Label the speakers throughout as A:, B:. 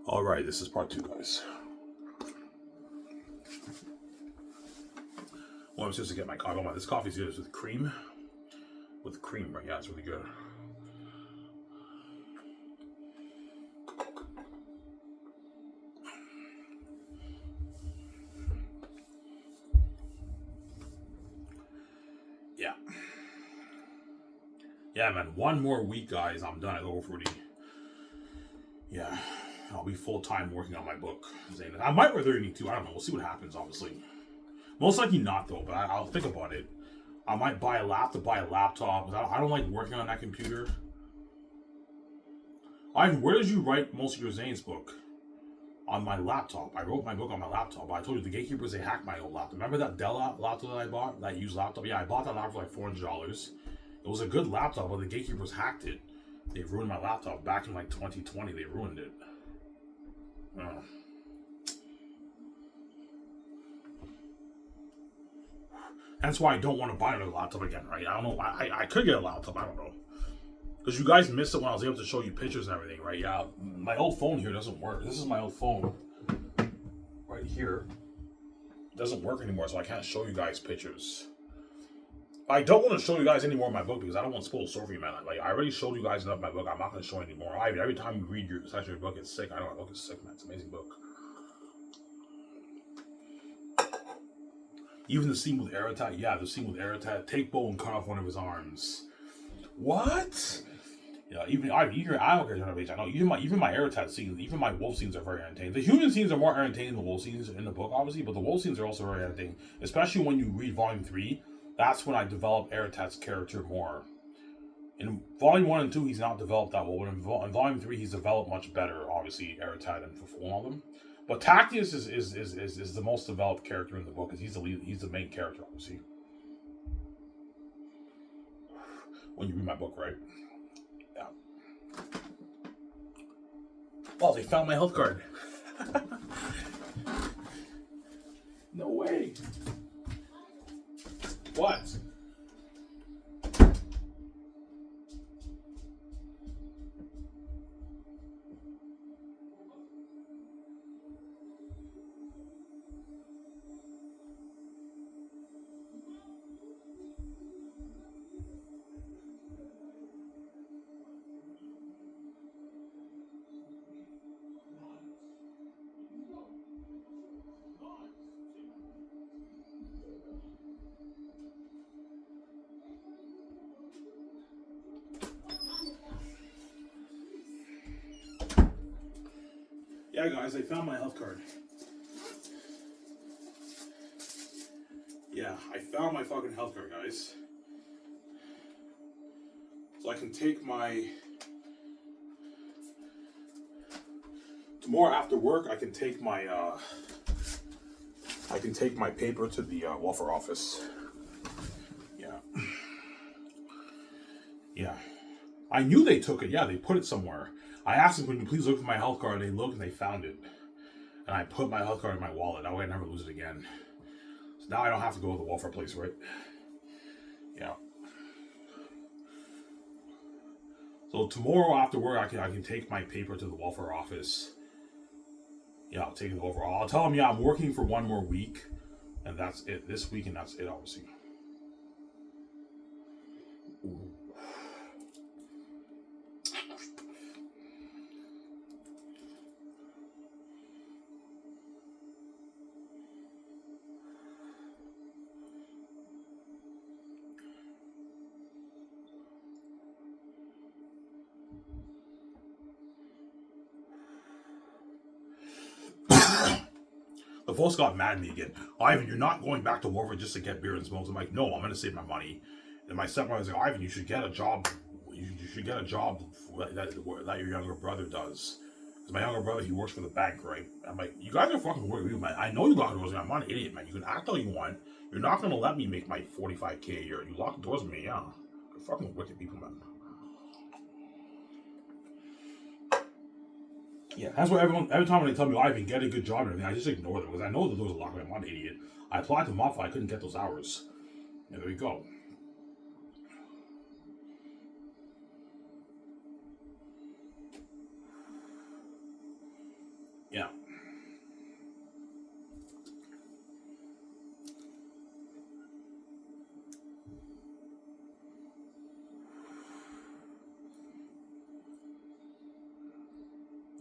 A: All right, this is part two, guys. Well, I'm supposed to get my coffee. This coffee's good. It's with cream. With cream, right? Yeah, it's really good. Yeah. Yeah, man. One more week, guys. I'm done at Over 40. Yeah. I'll be full-time working on my book. I might rather need to. I don't know. We'll see what happens, obviously. Most likely not, though, but I'll think about it. I might buy a laptop. I don't like working on that computer. Ivan, where did you write most of your Zane's book? On my laptop. I wrote my book on my laptop. I told you the gatekeepers, they hacked my old laptop. Remember that Dell laptop that I bought? That used laptop? Yeah, I bought that laptop for like $400. It was a good laptop, but the gatekeepers hacked it. They ruined my laptop. Back in like 2020, they ruined it. Oh. That's why I don't want to buy another laptop again, right? I don't know. I could get a laptop. I don't know. Because you guys missed it when I was able to show you pictures and everything, right? Yeah, my old phone here doesn't work. This is my old phone. Right here. It doesn't work anymore, so I can't show you guys pictures. I don't want to show you guys any more of my book because I don't want to spoil the story for you, man. Like, I already showed you guys enough of my book. I'm not going to show anymore. Every time you read your section of your book, it's sick. I know my book is sick, man. It's an amazing book. Even the scene with Aratat. Yeah, the scene with Aratat. Take bow and cut off one of his arms. What? Yeah, even I don't care generation. I know even my Aratat scenes, even my wolf scenes are very entertaining. The human scenes are more entertaining than the wolf scenes in the book, obviously, but the wolf scenes are also very entertaining. Especially when you read Volume 3. That's when I develop Aratat's character more. In Volume 1 and 2, he's not developed that well, but in Volume 3, he's developed much better, obviously, Aratat and Fulfil all of them. But Tactius is the most developed character in the book, because he's the main character, obviously. When you read my book, right? Yeah. Oh, they found my health card. No way. What? Yeah, guys, I found my health card. Yeah, I found my fucking health card, guys. So I can take my... Tomorrow after work, I can take my paper to the welfare office. Yeah. Yeah. I knew they took it. Yeah, they put it somewhere. I asked them, can you please look for my health card? They looked and they found it. And I put my health card in my wallet. That way I never lose it again. So now I don't have to go to the welfare place, right? Yeah. So tomorrow after work, I can take my paper to the welfare office. Yeah, I'll take it over. I'll tell them, yeah, I'm working for one more week. And that's it. This week, and that's it, obviously. Ooh. The folks got mad at me again. Ivan, you're not going back to Warford just to get beer and smokes. I'm like, no, I'm going to save my money. And my stepmother was like, Ivan, you should get a job. You should get a job that your younger brother does. Because my younger brother, he works for the bank, right? I'm like, you guys are fucking weird, man. I know you locked doors. I'm not an idiot, man. You can act all you want. You're not going to let me make my $45K a year. You lock doors with me, yeah. You're fucking wicked people, man. Yeah, that's why every time when they tell me, Ivan, get a good job and everything, I just ignore them because I know the doors are locked. I'm not an idiot. I applied to Mafia, I couldn't get those hours. And there you go.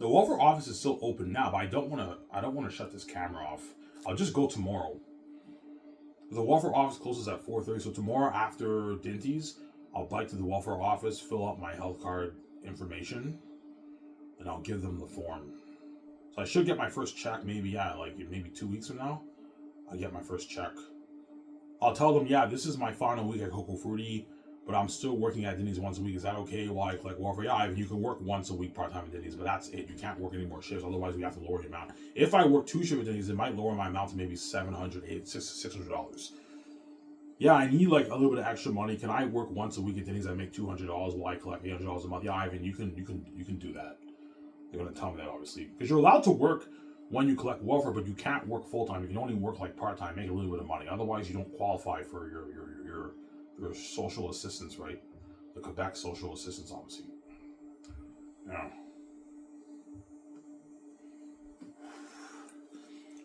A: The welfare office is still open now, but I don't want to. I don't want to shut this camera off. I'll just go tomorrow. The welfare office closes at 4:30, so tomorrow after Dinty's, I'll bike to the welfare office, fill out my health card information, and I'll give them the form. So I should get my first check maybe, like maybe 2 weeks from now. I'll get my first check. I'll tell them, this is my final week at Coco Fruity, but I'm still working at Denny's once a week. Is that okay while I collect welfare? Yeah, you can work once a week part-time at Denny's, but that's it. You can't work any more shifts, otherwise we have to lower the amount. If I work 2 shifts at Denny's, it might lower my amount to maybe $700, $600. Yeah, I need like a little bit of extra money. Can I work once a week at Denny's? I make $200 while I collect $800 a month. Yeah, Ivan, you can do that. They're gonna tell me that obviously because you're allowed to work when you collect welfare, but you can't work full time. You can only work like part time, make a little bit of money. Otherwise, you don't qualify for your social assistance, right? The Quebec social assistance, obviously. Yeah.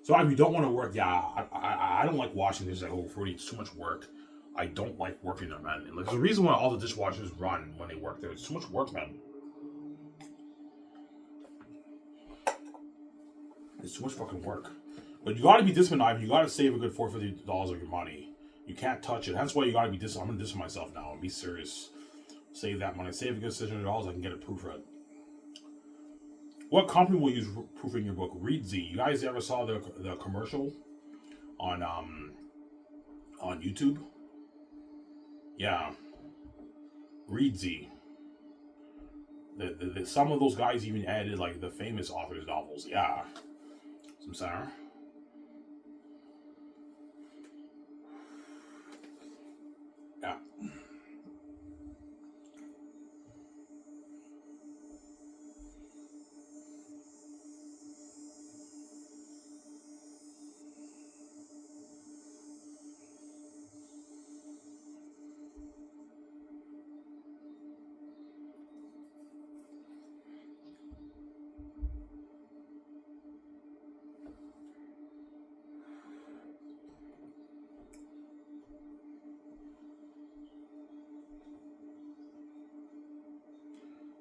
A: So if you don't want to work, I don't like washing dishes at Coco Fruity. It's too much work. I don't like working there, man. And there's a reason why all the dishwashers run when they work there. It's too much work, man. It's too much fucking work. But you gotta be disciplined, you gotta save a good $450 of your money. You can't touch it. That's why you gotta be disciplined. I'm gonna discipline myself now and be serious. Save that money. Save a good $600, I can get it proofread. What company will use proofing your book? ReadZ. You guys ever saw the commercial on YouTube? Yeah. ReadZ. Some of those guys even added like the famous authors' novels. Yeah. Some Sarah. Yeah.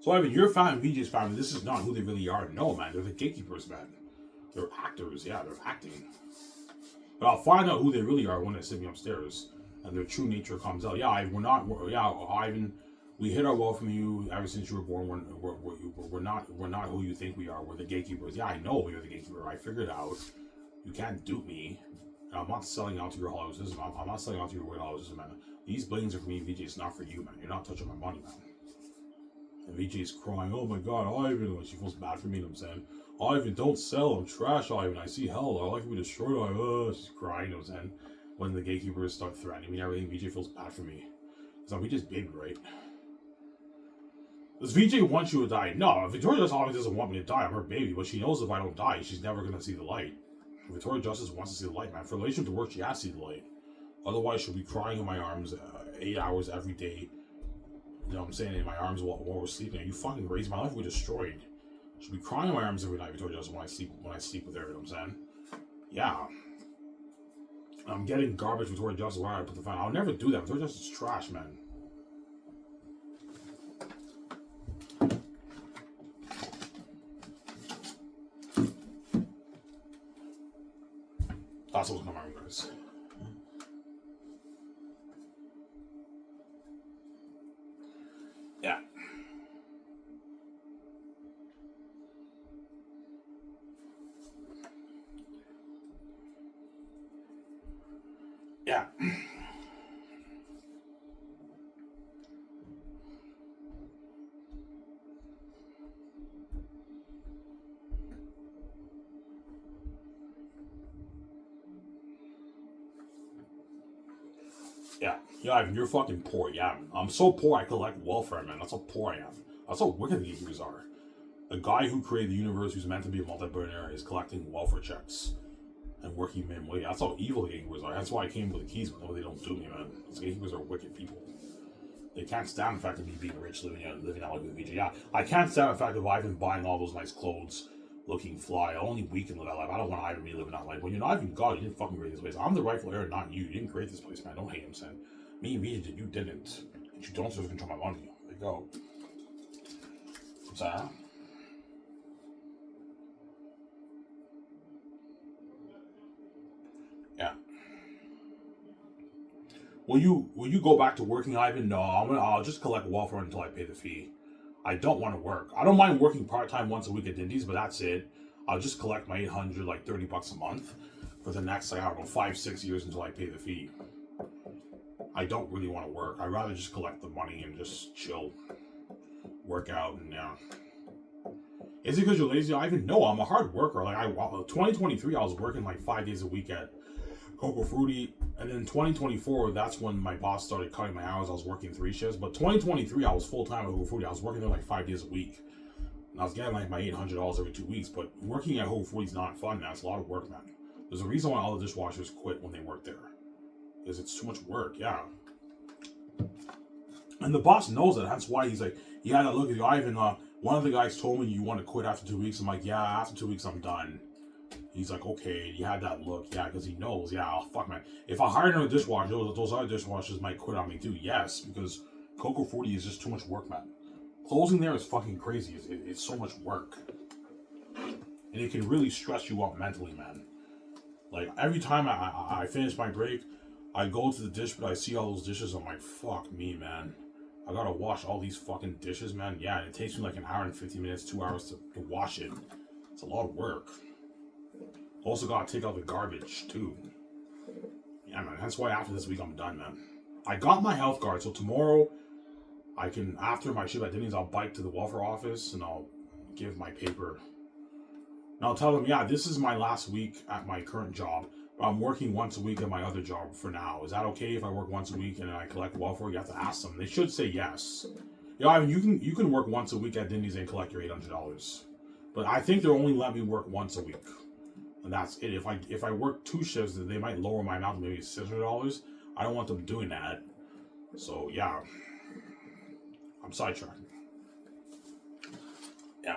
A: So, I mean, your fan, VJ's fan, this is not who they really are. No, man, they're the gatekeepers, man. They're actors, they're acting. But I'll find out who they really are when they send me upstairs, and their true nature comes out. Ivan, we hid our wealth from you ever since you were born. We're not who you think we are. We're the gatekeepers. Yeah, I know you're the gatekeeper. I figured out. You can't dupe me. And I'm not selling out to your Hollywood system. I'm not selling out to your weird Hollywood system, man. These blings are for me, VJ. It's not for you, man. You're not touching my money, man. And VJ's crying, oh my god, Ivan, like she feels bad for me, you know what I'm saying? Ivan, don't sell, I'm trash, Ivan, I see hell, I like to be destroyed, Ivan, she's crying, you know what I'm saying? When the gatekeepers start threatening me and everything, VJ feels bad for me. Because I'm VJ's baby, right? Does VJ want you to die? No, Victoria Justice obviously doesn't want me to die, I'm her baby, but she knows if I don't die, she's never going to see the light. Victoria Justice wants to see the light, man. For relation to work, she has to see the light. Otherwise, she'll be crying in my arms 8 hours every day. You know what I'm saying? In my arms while we're sleeping. You fucking raised my life. We're destroyed. She'll be crying in my arms every night. Victoria does when I sleep with her. You know what I'm saying? Yeah. I'm getting garbage Victoria Justice. Why I put the fan? I'll never do that. Victoria Justice is trash, man. That's what's going on, guys. Yeah. Yeah. Yeah. Yeah, Ivan, you're fucking poor. Yeah, I'm so poor I collect welfare, man. That's how poor I am. That's how wicked the gatekeepers are. The guy who created the universe, who's meant to be a multi-billionaire, is collecting welfare checks and working minimum wage. That's how evil the gatekeepers are. That's why I came with the keys, but no, they don't do me, man. These gatekeepers are wicked people. They can't stand the fact of me being rich, living out like with VJ. Yeah, I can't stand the fact of Ivan buying all those nice clothes, looking fly. Only we can live that life. I don't want Ivan to be living that life. When you're not even God, you didn't fucking create this place. I'm the rightful heir, not you. You didn't create this place, man. Don't hate him, son. Me and VJ did. You didn't. And you don't deserve to control my money. There you go. What's that? Will you go back to working, Ivan? No, I'll just collect welfare until I pay the fee. I don't want to work. I don't mind working part time once a week at Dindy's, but that's it. I'll just collect my 800, like $30 a month, for the next, like, I don't know, 5-6 years until I pay the fee. I don't really want to work. I'd rather just collect the money and just chill, work out, and yeah. Is it because you're lazy, Ivan? No, I'm a hard worker. Like 2023, I was working like 5 days a week at Coco Fruity, and then 2024, that's when my boss started cutting my hours. I was working 3 shifts, but 2023, I was full time at Coco Fruity. I was working there like 5 days a week, and I was getting like my $800 every 2 weeks. But working at Coco Fruity is not fun, man. It's a lot of work, man. There's a reason why all the dishwashers quit when they work there, because it's too much work. Yeah. And the boss knows that. That's why he's like, yeah, now look at you, Ivan. One of the guys told me you want to quit after 2 weeks. I'm like, yeah, after 2 weeks, I'm done. He's like, okay, you had that look. Yeah, because he knows. Yeah, oh, fuck, man. If I hired another dishwasher, those other dishwashers might quit on me too. Yes, because Coco Fruity is just too much work, man. Closing there is fucking crazy. It's so much work. And it can really stress you out mentally, man. Like, every time I finish my break, I go to the dish, but I see all those dishes. I'm like, fuck me, man. I gotta wash all these fucking dishes, man. Yeah, and it takes me like an hour and 50 minutes, 2 hours to wash it. It's a lot of work. Also gotta take out the garbage, too. Yeah, man. That's why after this week, I'm done, man. I got my health card, so tomorrow, I can, after my shift at Denny's, I'll bike to the welfare office, and I'll give my paper. And I'll tell them, yeah, this is my last week at my current job. But I'm working once a week at my other job for now. Is that okay if I work once a week and I collect welfare? You have to ask them. They should say yes. Yeah, I mean, you can work once a week at Dindy's and collect your $800. But I think they'll only let me work once a week, and that's it. If I work 2 shifts, they might lower my amount to maybe $600. I don't want them doing that. So yeah, I'm sidetracked. Yeah.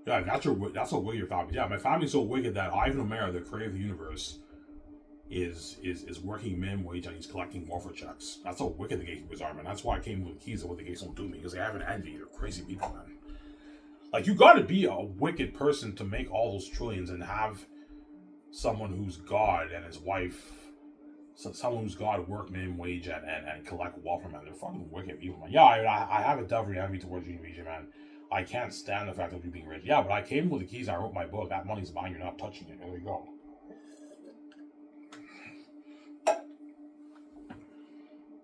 A: Yeah, that's a wicked family. Yeah, my family's so wicked that Ivan O'Mara, the creator of the universe, is working minimum wage and he's collecting welfare checks. That's how wicked the gatekeepers are, man. That's why I came with the keys of what the gates don't do me, because they have an envy. They're crazy people, man. Like, you gotta be a wicked person to make all those trillions and have someone who's God and his wife, someone who's God, work minimum wage and collect welfare, man. They're fucking wicked people, man. Yeah, I have a definitely envy towards you, VJ, man. I can't stand the fact of you being rich. Yeah, but I came with the keys. I wrote my book. That money's mine. You're not touching it. There you go.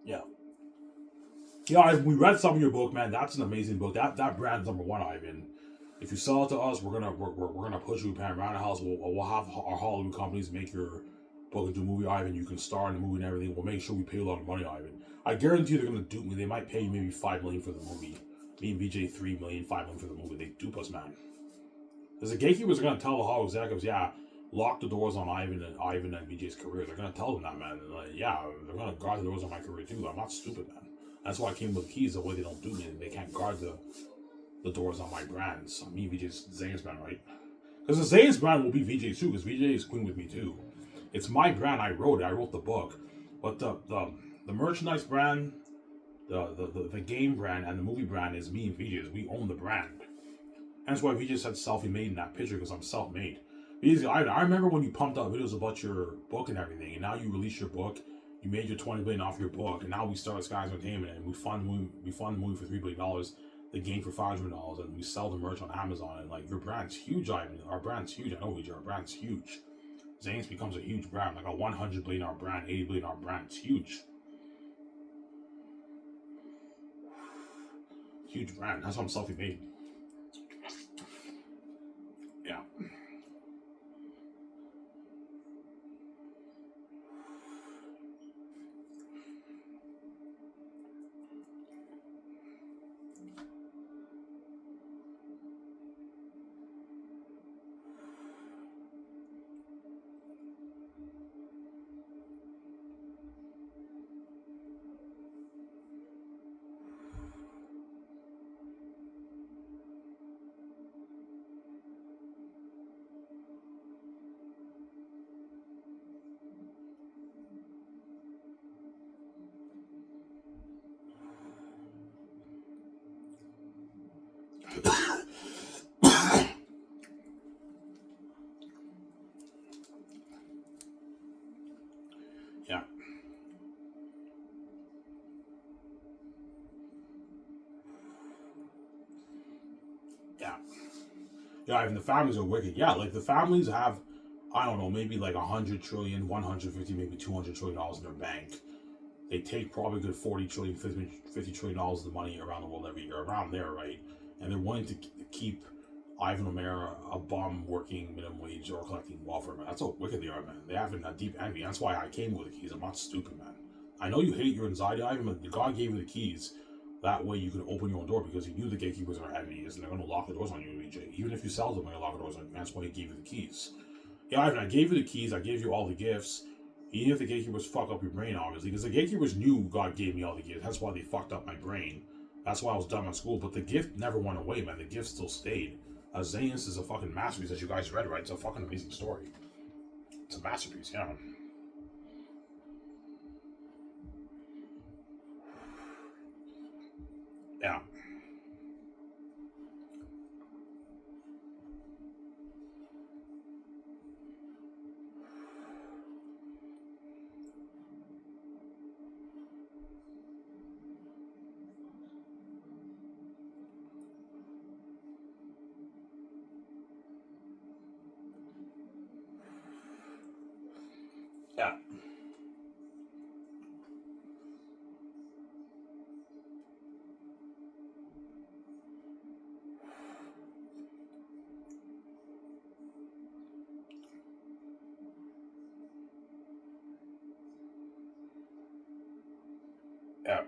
A: Yeah. Yeah, we read some of your book, man. That's an amazing book. That brand's number one, Ivan. If you sell it to us, we're gonna push you around the house. We'll have our Hollywood companies make your book into a movie, Ivan. You can star in the movie and everything. We'll make sure we pay a lot of money, Ivan. I guarantee they're gonna dupe me. They might pay maybe $5 million for the movie. Me and VJ $3 million, $5 million for the movie. They dupe us, man. Because the gatekeepers are gonna tell the Hollywood executives, yeah, lock the doors on Ivan and VJ's career. They're gonna tell them that, man. Like, yeah, they're gonna guard the doors on my career too. I'm not stupid, man. That's why I came with the keys. The way they don't do me, they can't guard the doors on my brands. So me, VJ's Zane's brand, right? Because the Zane's brand will be VJ too, because VJ is queen with me too. It's my brand. I wrote it. I wrote the book. But the merchandise brand, the game brand, and the movie brand is me and VJ's. We own the brand. Hence why VJ said selfie-made in that picture, because I'm self-made. I remember when you pumped out videos about your book and everything, and now you release your book. You made your $20 billion off your book, and now we start Skies Entertainment, and we fund the movie for $3 billion, the game for $500, and we sell the merch on Amazon. And like, your brand's huge, Ivan. Our brand's huge. I know VJ. Our brand's huge. Zane's becomes a huge brand, like a $100 billion brand, $80 billion brand. It's huge. Huge brand. That's why I'm selfie-made. Yeah. Yeah, and the families are wicked. Yeah, like the families have, I don't know, maybe like 100 trillion, 150, maybe $200 trillion in their bank. They take probably a good 40 trillion, $50 trillion of the money around the world every year, around there, right? And they're willing to keep Ivan O'Mara a bum working minimum wage or collecting welfare, man. That's how wicked they are, man. They have a deep envy. That's why I came with the keys. I'm not stupid, man. I know you hate your anxiety, Ivan, but God gave you the keys. That way you can open your own door because he knew the gatekeepers are envious and they're going to lock the doors on you, EJ. Even if you sell them, they're going to lock the doors on you. That's why he gave you the keys. Yeah, Ivan, I gave you the keys. I gave you all the gifts. Even if the gatekeepers fuck up your brain, obviously, because the gatekeepers knew God gave me all the gifts. That's why they fucked up my brain. That's why I was dumb in school. But the gift never went away, man. The gift still stayed. Zaynus is a fucking masterpiece that you guys read, right? It's a fucking amazing story. It's a masterpiece, yeah. Yeah. Yeah. Yeah.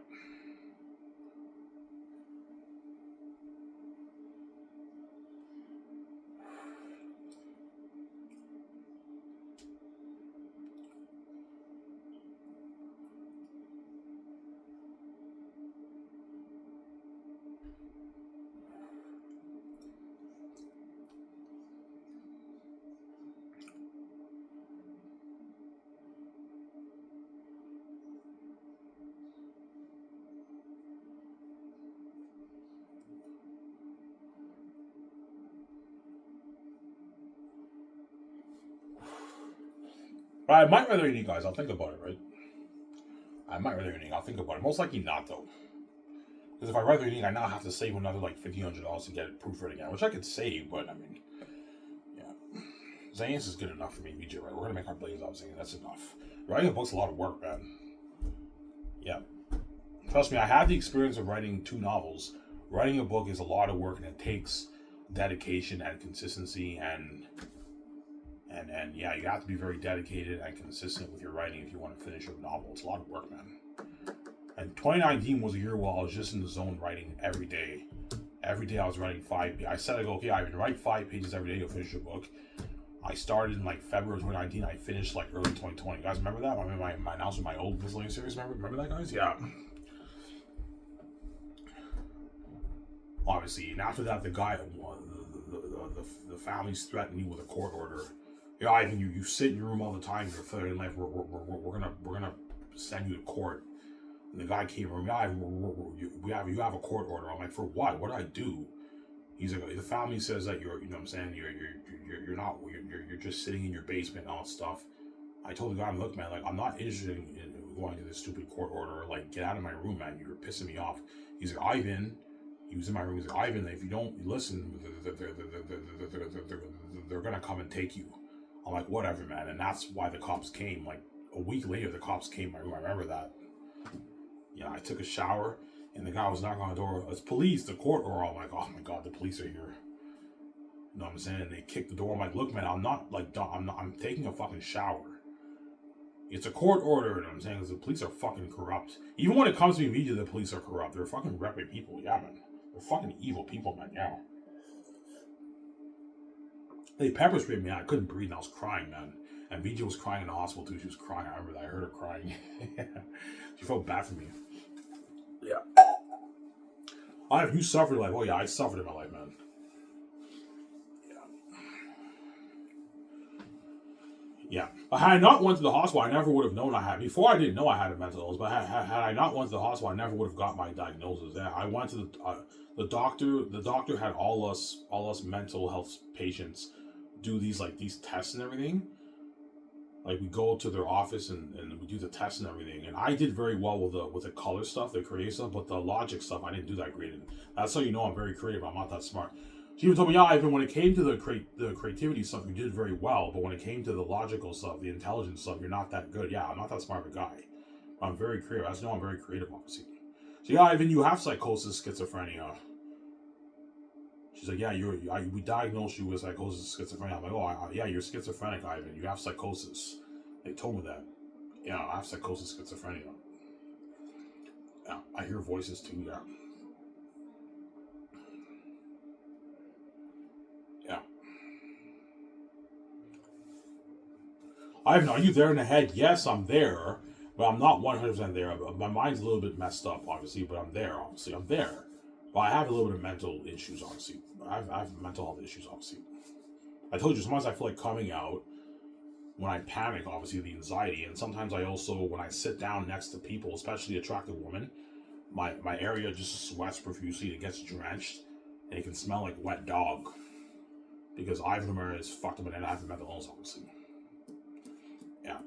A: But I might rather you guys. I'll think about it, right? I might rather you. I'll think about it. Most likely not, though. Because if I rather you, I now have to save another like $1,500 to get it proof for it again, which I could save, but I mean, yeah. Zaynus is good enough for me, BJ, right? We're gonna make our blades out of Zaynus. That's enough. Writing a book's a lot of work, man. Yeah. Trust me, I had the experience of writing 2 novels. Writing a book is a lot of work and it takes dedication and consistency and yeah, you have to be very dedicated and consistent with your writing if you want to finish a novel. It's a lot of work, man. And 2019 was a year where I was just in the zone writing every day. Every day I was writing 5 pages. I said, I go, okay, I can write 5 pages every day to finish a book. I started in like February 2019. I finished like early 2020. You guys remember that? I mean, my announcement, my old miscellaneous series. Remember that, guys? Yeah. Obviously, and after that, the guy, the families threatened me with a court order. Yeah, Ivan, you sit in your room all the time. You're feeling like we're gonna send you to court. And the guy came from, yeah, you have a court order. I'm like, for what? What did I do? He's like, the family says that you're, you know what I'm saying, you're just sitting in your basement and all stuff. I told the guy, look, man, like, I'm not interested in going to this stupid court order. Like, get out of my room, man. You're pissing me off. He's like, Ivan, he was in my room. He's like, Ivan, if you don't listen, they're gonna come and take you. I'm like, whatever, man. And that's why the cops came. Like, a week later, the cops came to my room. I remember that. Yeah, I took a shower, and the guy was knocking on the door. It's police, the court order. I'm like, oh my god, the police are here. You know what I'm saying? And they kicked the door. I'm like, look, man, I'm not like, I'm taking a fucking shower. It's a court order, you know what I'm saying? Because the police are fucking corrupt. Even when it comes to media, the police are corrupt. They're fucking reprobate people, yeah, man. They're fucking evil people, man, yeah. They pepper sprayed me. I couldn't breathe, and I was crying, man. And VJ was crying in the hospital too. She was crying. I remember that. I heard her crying. She felt bad for me. Yeah. You suffered like, oh yeah, I suffered in my life, man. Yeah. Had I not went to the hospital, I never would have known I had. Before I didn't know I had a mental illness, but had I not went to the hospital, I never would have got my diagnosis. Yeah, I went to the doctor. The doctor had all us mental health patients do these tests and everything. Like, we go to their office and we do the tests and everything. And I did very well with the color stuff, the creative stuff, but the logic stuff I didn't do that great in. That's how you know I'm very creative. I'm not that smart. She even told me, yeah, Ivan, when it came to the creativity stuff, you did very well. But when it came to the logical stuff, the intelligence stuff, you're not that good. Yeah, I'm not that smart of a guy. I'm very creative. As you know, I'm very creative, obviously. So yeah, Ivan, you have psychosis, schizophrenia. She's like, yeah, we diagnosed you with psychosis, schizophrenia. I'm like, oh, yeah, you're schizophrenic, Ivan. You have psychosis. They told me that. Yeah, I have psychosis, schizophrenia. Yeah, I hear voices too. Yeah. Yeah. Ivan, are you there in the head? Yes, I'm there, but I'm not 100% there. My mind's a little bit messed up, obviously, but I'm there, obviously. I'm there. But I have a little bit of mental issues, obviously. I have mental health issues, obviously. I told you, sometimes I feel like coming out when I panic, obviously, the anxiety. And sometimes I also, when I sit down next to people, especially attractive women, my area just sweats profusely. It gets drenched, and it can smell like wet dog. Because Ivan Romero is fucked up and I have mental illness, obviously. Yeah.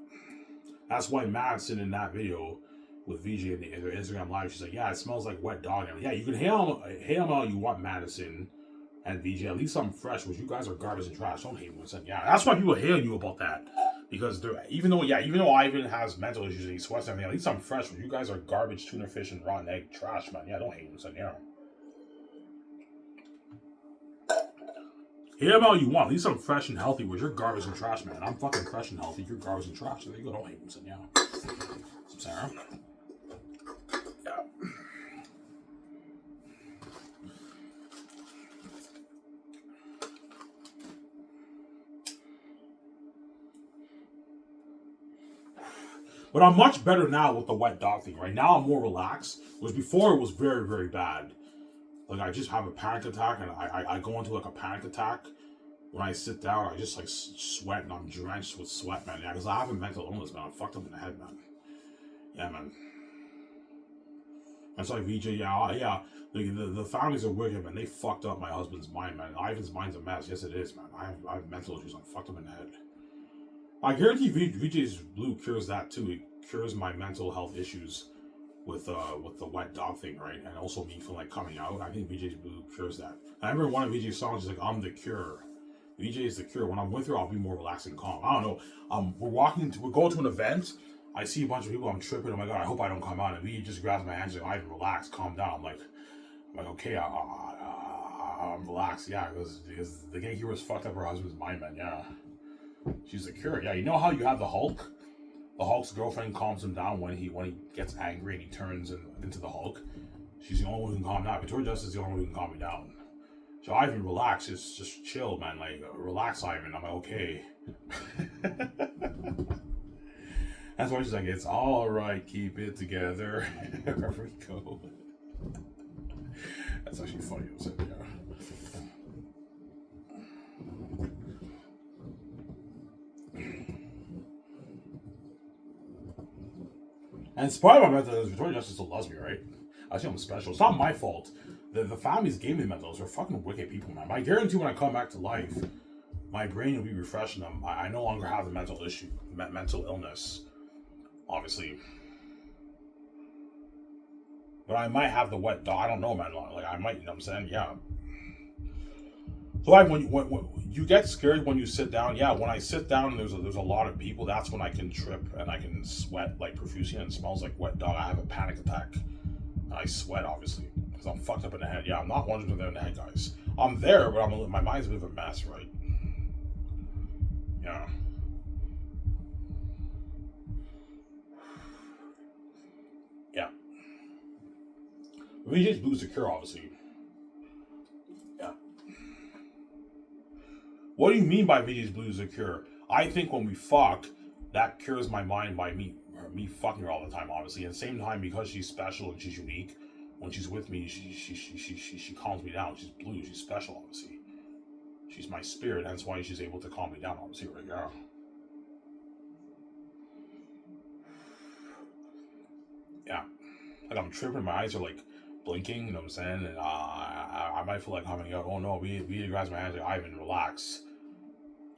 A: That's why Madison in that video with VJ in their Instagram live, she's like, yeah, it smells like wet dog. Yeah, you can hail them all you want, Madison and VJ. At least I'm fresh, but you guys are garbage and trash. Don't hate me. Yeah, that's why people hail you about that. Because even though Ivan has mental issues and he sweats and everything, at least I'm fresh, but you guys are garbage, tuna fish, and rotten egg trash, man. Yeah, don't hate me. Yeah. Hear them all you want. At least I'm fresh and healthy, where you're garbage and trash, man. I'm fucking fresh and healthy. You're garbage and trash. So there you go. Don't hate me. Yeah. Sarah. Yeah. But I'm much better now with the wet dog thing. Right now, I'm more relaxed. Whereas before, it was very, very bad. Like, I just have a panic attack, and I go into like a panic attack. When I sit down, I just like sweat, and I'm drenched with sweat, man. Yeah, because I have a mental illness, man. I'm fucked up in the head, man. Yeah, man. That's like VJ. Yeah. The families are wicked, man. They fucked up my husband's mind, man. Ivan's mind's a mess. Yes, it is, man. I have mental issues. I'm fucked up in the head. I guarantee VJ's Blue cures that too. It cures my mental health issues with the wet dog thing, right? And also me feeling like coming out. I think VJ's Blue cures that. I remember one of VJ's songs is like, I'm the cure. VJ is the cure. When I'm with her, I'll be more relaxed and calm. I don't know. We're going to an event. I see a bunch of people. I'm tripping. Oh my god! I hope I don't come out. And VJ just grabs my hands and I relax, calm down. I'm like okay, I'm relaxed. Yeah, because the gay hero's fucked up her husband's mind, man. Yeah, she's the cure. Yeah, you know how you have the Hulk. The Hulk's girlfriend calms him down when he gets angry and he turns into the Hulk. She's the only one who can calm down. Victoria Justice is the only one who can calm me down. So Ivan, relax, just chill, man. Like, relax, Ivan. I'm like, okay. That's why she's like, it's all right, keep it together. Wherever we go. That's actually funny. Yeah. And it's part of my mental illness. Victoria Justice still loves me, right? I think I'm special. It's not my fault. The families gave me mental illness. They're fucking wicked people, man. I guarantee when I come back to life, my brain will be refreshed and I no longer have the mental illness, obviously. But I might have the wet dog. I don't know, man. Like, I might, you know what I'm saying? Yeah. So when you get scared when you sit down, yeah, when I sit down and there's a lot of people, that's when I can trip and I can sweat like profusely and it smells like wet dog. I have a panic attack. I sweat, obviously, because I'm fucked up in the head. Yeah, I'm not 100% there in the head, guys. I'm there, but my mind's a bit of a mess, right? Yeah. Yeah. VJ's Blue's the cure, obviously. Yeah. What do you mean by VJ's Blue's the cure? I think when we fuck, that cures my mind by me fucking her all the time, obviously. At the same time, because she's special and she's unique, when she's with me, she calms me down. She's blue. She's special, obviously. She's my spirit. That's why she's able to calm me down, obviously, right now. Yeah. Like, I'm tripping. My eyes are, like, blinking, you know what I'm saying? And I might feel like coming up. Oh, no, we grabs my hands like, Ivan, relax.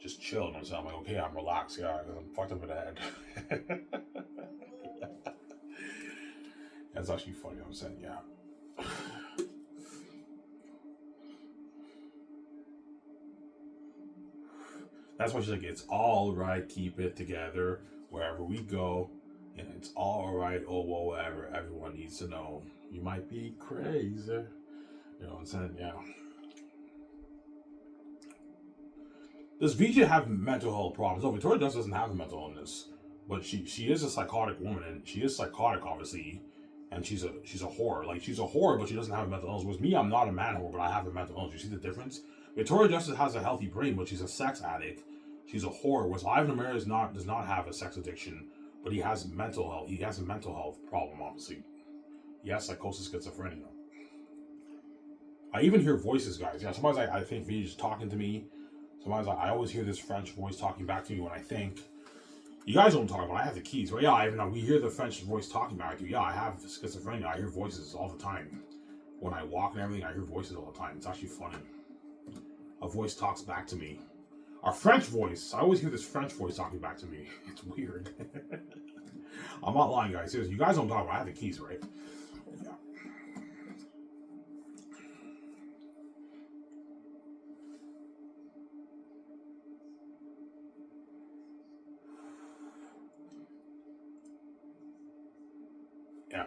A: Just chill, you know what I'm saying? I'm like, okay, I'm relaxed. Yeah, because I'm fucked up in the head. That's actually funny, you know what I'm saying? Yeah. That's why she's like, it's all right, keep it together wherever we go. And it's all right, oh, well, whatever. Everyone needs to know. You might be crazy. You know what I'm saying? Yeah. Does VJ have mental health problems? No, Victoria Justice doesn't have a mental illness. But she is a psychotic woman, and she is psychotic, obviously. And she's a whore. Like, she's a whore, but she doesn't have a mental illness. With me, I'm not a man whore, but I have a mental illness. You see the difference? Victoria Justice has a healthy brain, but she's a sex addict. She's a whore. Whereas Ivan Ramirez does not have a sex addiction, but he has mental health. He has a mental health problem, obviously. He has psychosis, schizophrenia. I even hear voices, guys. Yeah, sometimes I think VJ's talking to me. Sometimes I always hear this French voice talking back to me when I think. You guys don't talk about it. I have the keys. Well, yeah, we hear the French voice talking back to you. Yeah, I have schizophrenia. I hear voices all the time. When I walk and everything, I hear voices all the time. It's actually funny. A voice talks back to me. A French voice. I always hear this French voice talking back to me. It's weird. I'm not lying, guys. Seriously, you guys don't talk about it. I have the keys, right? Yeah.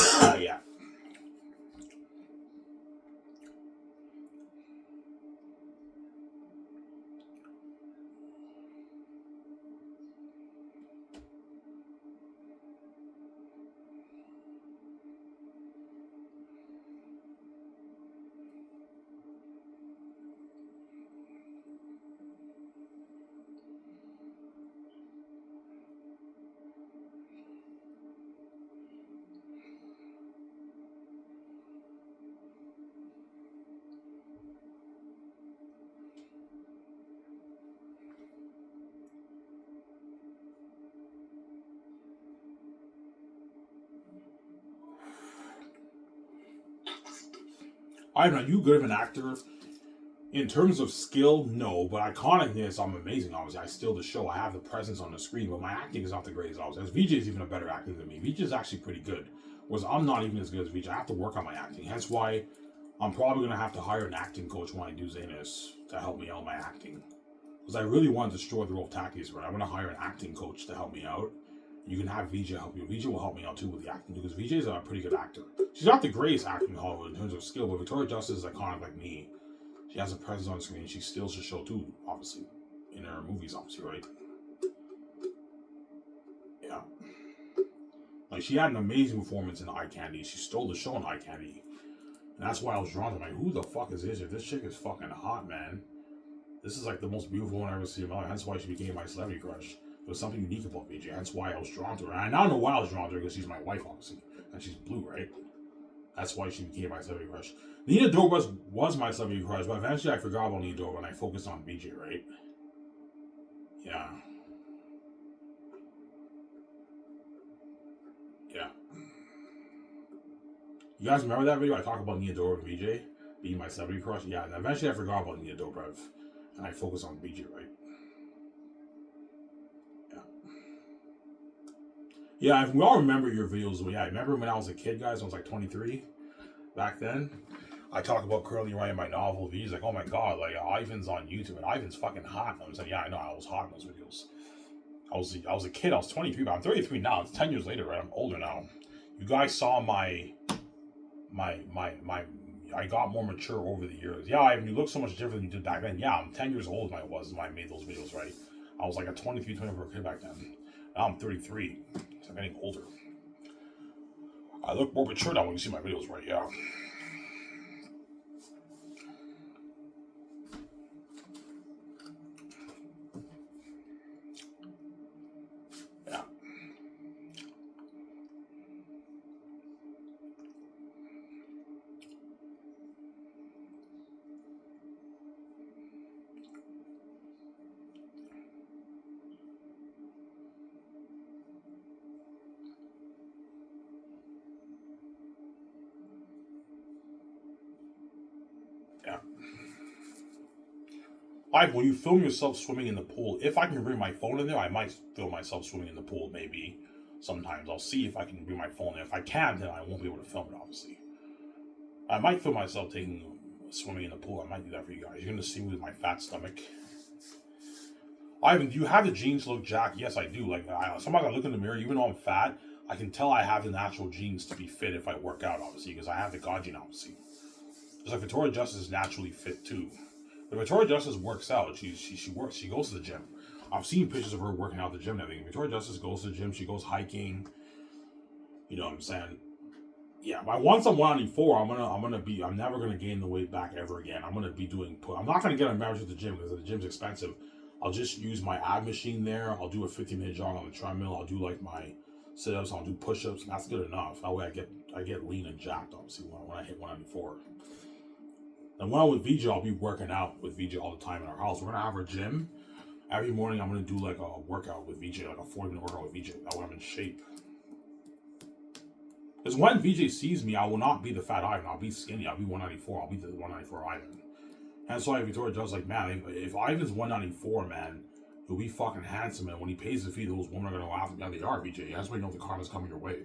A: Yeah. Yeah. I'm not you good of an actor. In terms of skill, no, but iconicness, I'm amazing. Obviously, I steal the show. I have the presence on the screen, but my acting is not the greatest. Obviously, VJ is even a better actor than me. VJ is actually pretty good. Whereas I'm not even as good as VJ. I have to work on my acting. Hence why I'm probably gonna have to hire an acting coach when I do Zanus to help me out with my acting. Because I really want to destroy the role of Takis, but I want to hire an acting coach to help me out. You can have VJ help you. VJ will help me out too with the acting because VJ is a pretty good actor. She's not the greatest actor in Hollywood in terms of skill, but Victoria Justice is iconic like me. She has a presence on screen. She steals the show too, obviously, in her movies, obviously, right? Yeah. Like, she had an amazing performance in Eye Candy. She stole the show in Eye Candy. And that's why I was drawn to her. Like, who the fuck is this? This chick is fucking hot, man. This is like the most beautiful one I've ever seen in my life. That's why she became my celebrity crush. There was something unique about VJ. That's why I was drawn to her. And I now know why I was drawn to her because she's my wife, obviously. And she's blue, right? That's why she became my celebrity crush. Nina Dobrev was my celebrity crush, but eventually I forgot about Nina Dobrev and I focused on VJ, right? Yeah. Yeah. You guys remember that video? I talk about Nina Dobrev and VJ being my celebrity crush? Yeah, and eventually I forgot about Nina Dobrev and I focused on VJ, right? Yeah. Yeah, we all remember your videos. Yeah, I remember when I was a kid, guys. I was like 23 back then. I talk about Curly Ray in my novel. He's like, oh my god, like Ivan's on YouTube and Ivan's fucking hot. And I'm saying, yeah, I know, I was hot in those videos. I was a kid. I was 23, but I'm 33 now. It's 10 years later, right? I'm older now. You guys saw my. I got more mature over the years. Yeah, Ivan, you look so much different than you did back then. Yeah, I'm 10 years older than I was when I made those videos, right? I was like a 23, 24 kid back then. Now I'm 33. So I'm getting older. I look more mature now when you see my videos, right? Yeah. Yeah. Yeah. When you film yourself swimming in the pool, if I can bring my phone in there, I might film myself swimming in the pool, maybe. Sometimes I'll see if I can bring my phone in. If I can't, then I won't be able to film it, obviously. I might film myself swimming in the pool. I might do that for you guys. You're going to see me with my fat stomach. Ivan, do you have the genes to look jacked? Yes, I do. Like, sometimes I look in the mirror, even though I'm fat, I can tell I have the natural genes to be fit if I work out, obviously, because I have the God gene, obviously. Just like Victoria Justice is naturally fit, too. But Victoria Justice works out. She works. She goes to the gym. I've seen pictures of her working out at the gym and everything. Victoria Justice goes to the gym. She goes hiking. You know what I'm saying? Yeah, but once I'm 194, I'm never gonna gain the weight back ever again. I'm gonna be doing. I'm not gonna get a membership at the gym because the gym's expensive. I'll just use my ab machine there. I'll do a 15-minute jog on the treadmill. I'll do like my sit-ups. I'll do push-ups. And that's good enough. That way I get lean and jacked. Obviously, when I hit 194. And when I'm with VJ, I'll be working out with VJ all the time in our house. We're gonna have our gym. Every morning, I'm gonna do like a workout with VJ, like a 40-minute workout with VJ. That way I'm in shape. Because when VJ sees me, I will not be the fat Ivan. I'll be skinny. I'll be 194. I'll be the 194 Ivan. And so Victoria does like, man, if Ivan's 194, man, he'll be fucking handsome. And when he pays the fee, those women are going to laugh at me. Yeah, they are, VJ. That's why you know the karma's coming your way.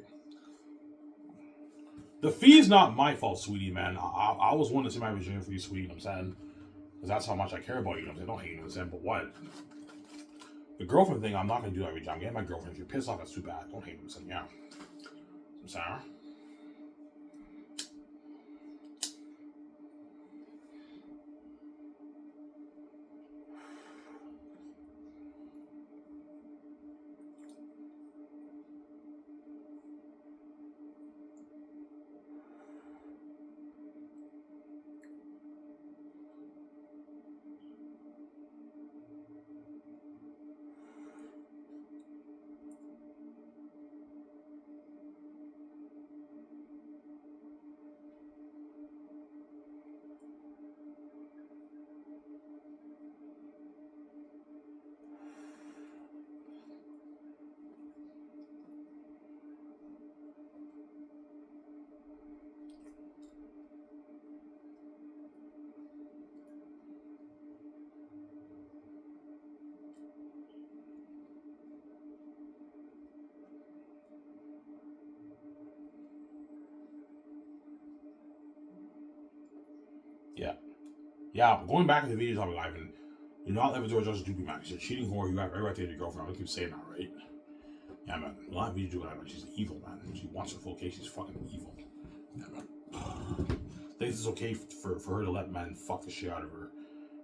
A: The fee's not my fault, sweetie, man. I was wanting to see my regime for you, sweetie, you know what I'm saying? Because that's how much I care about you, you know what I'm saying? Don't hate you, know what I'm saying? But what? The girlfriend thing, I'm not going to do that every time. I'm getting my girlfriend. If you're pissed off, that's too bad. Don't hate me, saying, yeah. I'm sorry. Yeah. Yeah, going back to the video topic, Ivan, do not let Victoria Justice do be mad. She's a cheating whore. You have every right to hate your girlfriend. I'm going to keep saying that, right? Yeah, man. Do not let Victoria do that, man. She's evil, man. She wants her full case. She's fucking evil. Yeah, man. Thinks it's okay for her to let men fuck the shit out of her.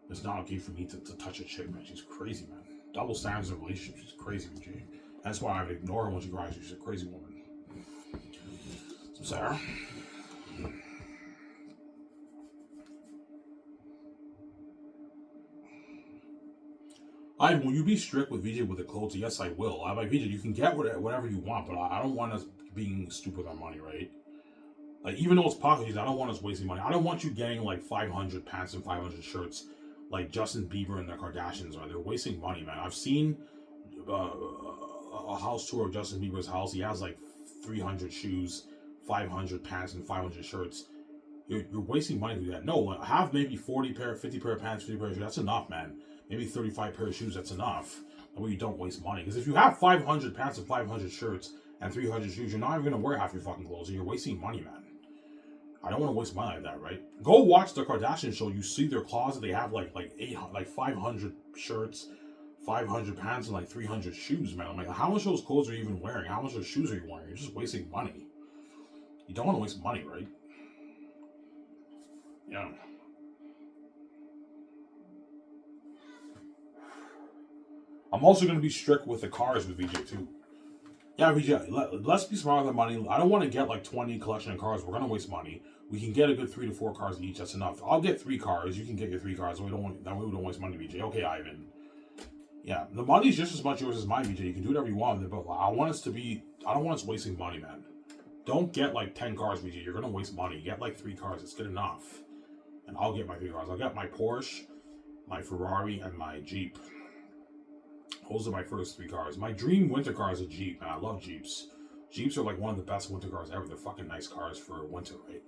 A: It's not okay for me to touch a chick, man. She's crazy, man. Double standards in a relationship. She's crazy, Jay. That's why I would ignore her when she cries. She's a crazy woman. So, Sarah. Will you be strict with VJ with the clothes? Yes, I will. I'm like, VJ, you can get whatever you want, but I don't want us being stupid with our money, right? Like, even though it's pocket I don't want us wasting money. I don't want you getting like 500 pants and 500 shirts like Justin Bieber and the Kardashians are. They're wasting money, man. I've seen a house tour of Justin Bieber's house. He has like 300 shoes, 500 pants, and 500 shirts. You're wasting money to do that. No, have maybe 50 pair of pants, 50 pair of shoes. That's enough, man. Maybe 35 pair of shoes, that's enough. That way you don't waste money. Because if you have 500 pants and 500 shirts and 300 shoes, you're not even going to wear half your fucking clothes. And you're wasting money, man. I don't want to waste money like that, right? Go watch the Kardashian show. You see their closet. They have like 500 shirts, 500 pants, and like 300 shoes, man. I'm like, how much of those clothes are you even wearing? How much of those shoes are you wearing? You're just wasting money. You don't want to waste money, right? Yeah. I'm also going to be strict with the cars with VJ too. Yeah, VJ, let's be smart with the money. I don't want to get like 20 collection of cars. We're going to waste money. We can get a good 3 to 4 cars each. That's enough. I'll get 3 cars. You can get your 3 cars. That way we don't waste money, VJ. Okay, Ivan. Yeah, the money's just as much yours as mine, VJ. You can do whatever you want with it, but I don't want us wasting money, man. Don't get like 10 cars, VJ. You're going to waste money. Get like 3 cars. It's good enough. And I'll get my 3 cars. I'll get my Porsche, my Ferrari, and my Jeep. Those are my first 3 cars. My dream winter car is a Jeep, and I love Jeeps. Jeeps are like one of the best winter cars ever. They're fucking nice cars for winter, right?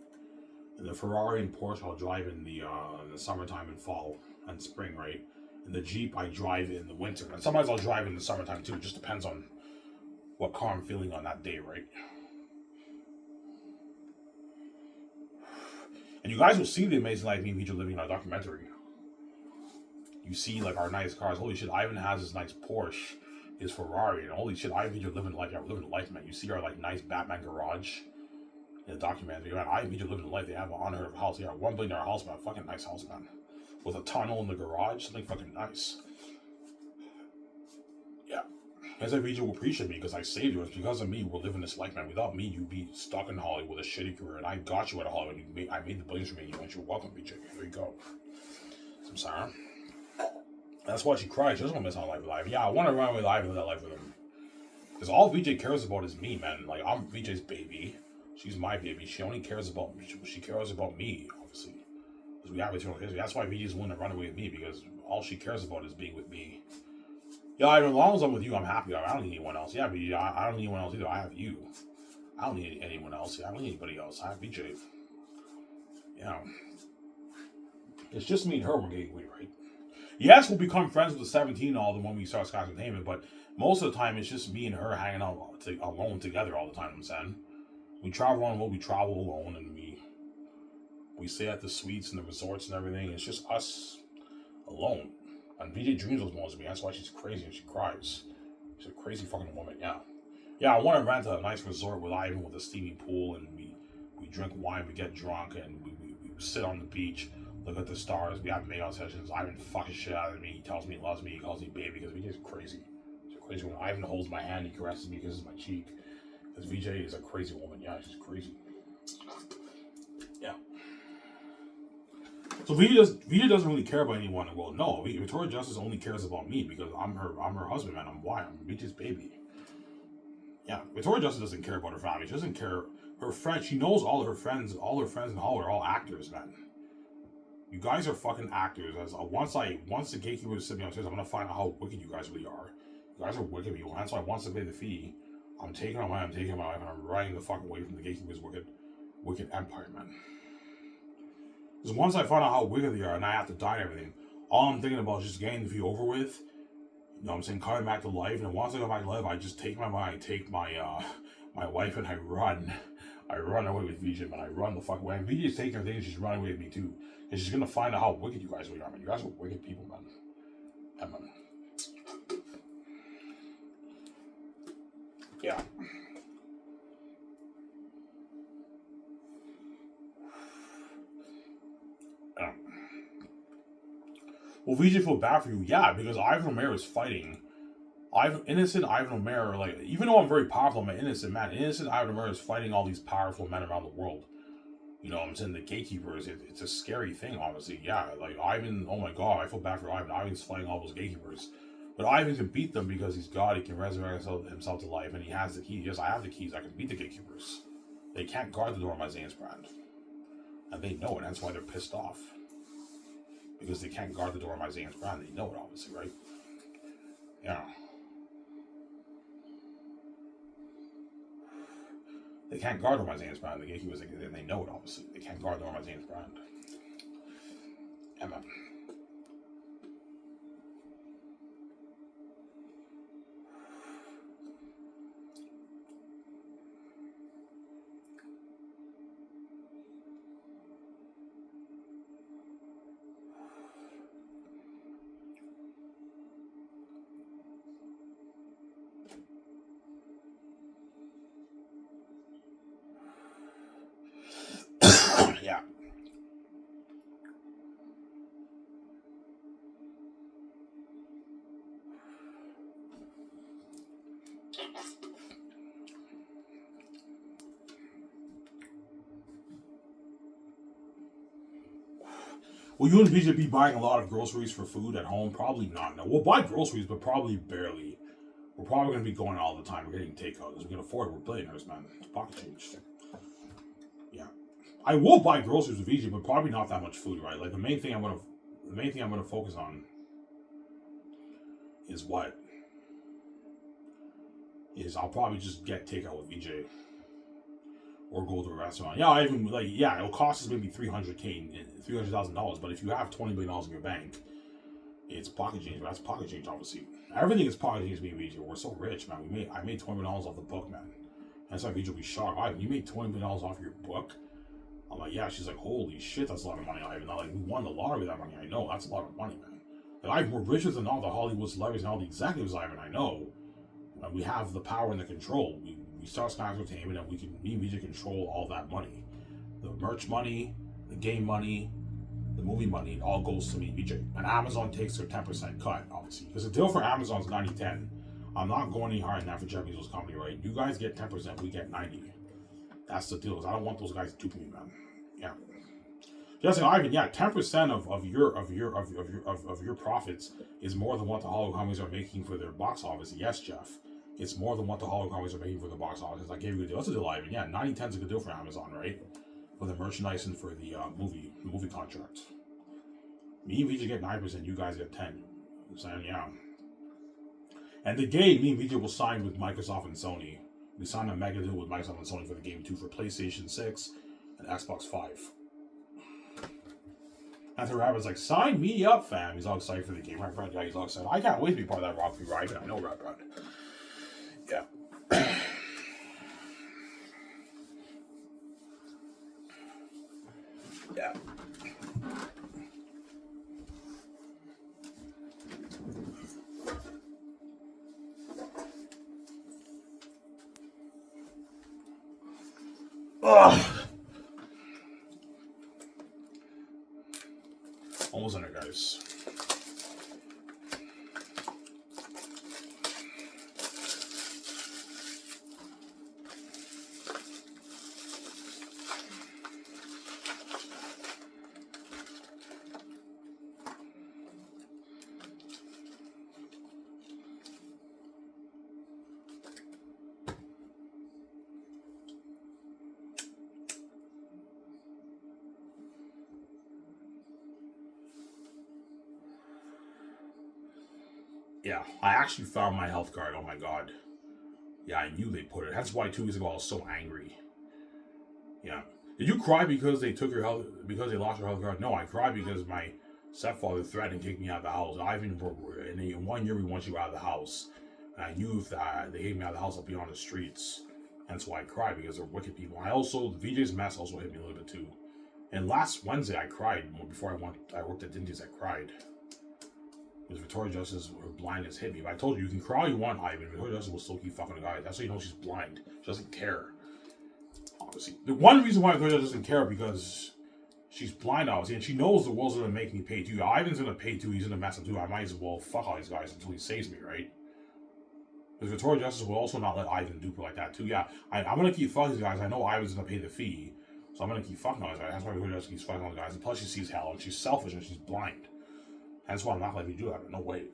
A: And the Ferrari and Porsche I'll drive in the summertime and fall and spring, right? And the Jeep I drive in the winter. And sometimes I'll drive in the summertime too. It just depends on what car I'm feeling on that day, right? And you guys will see the amazing life me and VJ living in our documentary. You see like our nice cars. Holy shit, Ivan has his nice Porsche, his Ferrari, and holy shit, Ivan and VJ living life. Yeah, we're living life, man. You see our like nice Batman garage in the documentary. Man, Ivan and VJ living life. They have on her house. Yeah, $1 billion house, man. Fucking nice house, man. With a tunnel in the garage, something fucking nice. Yeah. As I VJ will appreciate me because I saved you. It's because of me we're living this life, man. Without me, you'd be stuck in Hollywood with a shitty career. And I got you out of Hollywood. I made the billions for me. You went, you're welcome, VJ. Here you go. Some Sarah. That's why she cried. She doesn't want to miss out on life. Yeah, I want to run away live and live that life with him. Because all VJ cares about is me, man. Like, I'm VJ's baby. She's my baby. She only cares about me. She cares about me, obviously. Because we have eternal history. That's why VJ's willing to run away with me. Because all she cares about is being with me. Yeah, as long as I'm with you, I'm happy. I don't need anyone else. Yeah, VJ, I don't need anyone else either. I have you. I don't need anyone else. Yeah, I don't need anybody else. I have VJ. Yeah. It's just me and her we're getting weird, right? Yes, we'll become friends with the 17 all the when we start Scotch Entertainment, but most of the time it's just me and her hanging out alone together all the time. I'm saying we travel on we travel alone, and we stay at the suites and the resorts and everything. It's just us alone. And VJ dreams those moments of me. That's why she's crazy and she cries. She's a crazy fucking woman. Yeah. I want to rent a nice resort with Ivan with a steamy pool, and we drink wine, we get drunk, and we sit on the beach. Look at the stars. We have makeout sessions. Ivan fucking shit out of me. He tells me he loves me. He calls me baby because VJ is crazy. He's a crazy woman. Ivan holds my hand. He caresses me, kisses my cheek. Because VJ is a crazy woman. Yeah, she's crazy. Yeah. So VJ doesn't really care about anyone in the world. No, Victoria Justice only cares about me because I'm her husband, man. I'm VJ's baby. Yeah, Victoria Justice doesn't care about her family. She doesn't care. Her friends. She knows all her friends in Hollywood are all actors, man. You guys are fucking actors. Once the gatekeepers sit me upstairs, I'm gonna find out how wicked you guys really are. You guys are wicked people. That's why once I pay the fee, I'm taking my life, and I'm running the fucking away from the gatekeepers' wicked empire, man. Because once I find out how wicked they are, and I have to die and everything, all I'm thinking about is just getting the fee over with. You know what I'm saying? Coming back to life, and once I go back to life, I just take my mind, take my wife, and I run. I run away with VJ, man. I run the fuck away. And VJ's taking her things, she's running away with me too. And she's gonna find out how wicked you guys really are, man. You guys are wicked people, man. Yeah, man. Yeah. Yeah. Well, VJ feel bad for you, yeah, because Ivan O'Mara is fighting. Innocent Ivan O'Mara, like, even though I'm very powerful, I'm an innocent man. Innocent Ivan O'Mara is fighting all these powerful men around the world. You know what I'm saying? The gatekeepers, it's a scary thing, obviously. Yeah, like Ivan, oh my god, I feel bad for Ivan. Ivan's fighting all those gatekeepers. But Ivan can beat them because he's God, he can resurrect himself to life, and he has the key. Yes, I have the keys, I can beat the gatekeepers. They can't guard the door of my Zane's brand. And they know it, that's why they're pissed off. Because they can't guard the door of my Zane's brand. They know it, obviously, right? Yeah. They can't guard my Zane's brand. The gatekeepers, they know it, obviously. They can't guard my Zane's brand. Emma. Yeah. Will you and BJ be buying a lot of groceries for food at home? Probably not. No, we'll buy groceries, but probably barely. We're probably going to be going all the time. We're getting takeout because we can afford it. We're billionaires, man. It's pocket change. Yeah, I will buy groceries with VJ, but probably not that much food, right? Like the main thing I'm gonna focus on is what is I'll probably just get takeout with VJ. or go to a restaurant. Yeah, it'll cost us maybe $300,000, but if you have $20 million in your bank, it's pocket change. That's pocket change, obviously. Everything is pocket change. Me and VJ, we're so rich, man. I made $20 million off the book, man. That's why VJ will be shocked. Ivan, you made $20 million off your book? I'm like, yeah. She's like, holy shit, that's a lot of money, Ivan. I'm like, we won the lottery with that money. I know, that's a lot of money, man. Like, Ivan, we're richer than all the Hollywood celebrities and all the executives, Ivan. I know. And we have the power and the control. We start Sky Entertainment, and me and VJ control all that money. The merch money, the game money, the movie money, it all goes to me, VJ. And Amazon takes their 10% cut, obviously. Because the deal for Amazon is 90-10. I'm not going any higher than that for Jeff Bezos' company, right? You guys get 10%, we get 90%. That's the deal. I don't want those guys duping me, man. Yeah. Just like Ivan, yeah, 10% of your profits is more than what the Hollywood companies are making for their box office. Yes, Jeff. It's more than what the Hollywood companies are making for the box office. I gave you a deal. That's a deal, Ivan. Yeah, 90-10 is a good deal for Amazon, right? For the merchandise and for the movie contract. Me and VJ get 9%, you guys get 10%. I'm saying, yeah. And the game, me and VJ will sign with Microsoft and Sony. We signed a mega deal with Microsoft and Sony for the game too, for PlayStation 6 and Xbox 5. After Rabbit's like, sign me up, fam. He's all excited for the game. Right, Brad? Yeah, he's all excited. I can't wait to be part of that Rock 3 ride. I know, right, Brad? Yeah. Yeah. Ugh. Almost in it, guys. Yeah, I actually found my health card. Oh my god. Yeah, I knew they put it. That's why 2 weeks ago I was so angry. Yeah. Did you cry because they took your health, because they lost your health card? No, I cried because my stepfather threatened to kick me out of the house. In 1 year we want you out of the house. And I knew if they kicked me out of the house, I'll be on the streets. That's why I cried, because they're wicked people. VJ's mess also hit me a little bit too. And last Wednesday I cried. Before I worked at Dinty's, I cried. Because Victoria Justice, her blindness hit me. But I told you can cry all you want, Ivan. Victoria Justice will still keep fucking the guys. That's how you know she's blind. She doesn't care. Obviously. The one reason why Victoria Justice doesn't care, because she's blind, obviously, and she knows the world's gonna make me pay too. Ivan's gonna pay too, he's gonna mess up too. I might as well fuck all these guys until he saves me, right? Because Victoria Justice will also not let Ivan dupe her like that too. Yeah, I'm gonna keep fucking these guys. I know Ivan's gonna pay the fee. So I'm gonna keep fucking all these guys. That's why Victoria Justice keeps fucking all the guys. And plus she sees hell, and she's selfish, and she's blind. That's why I'm not letting you do that. No way.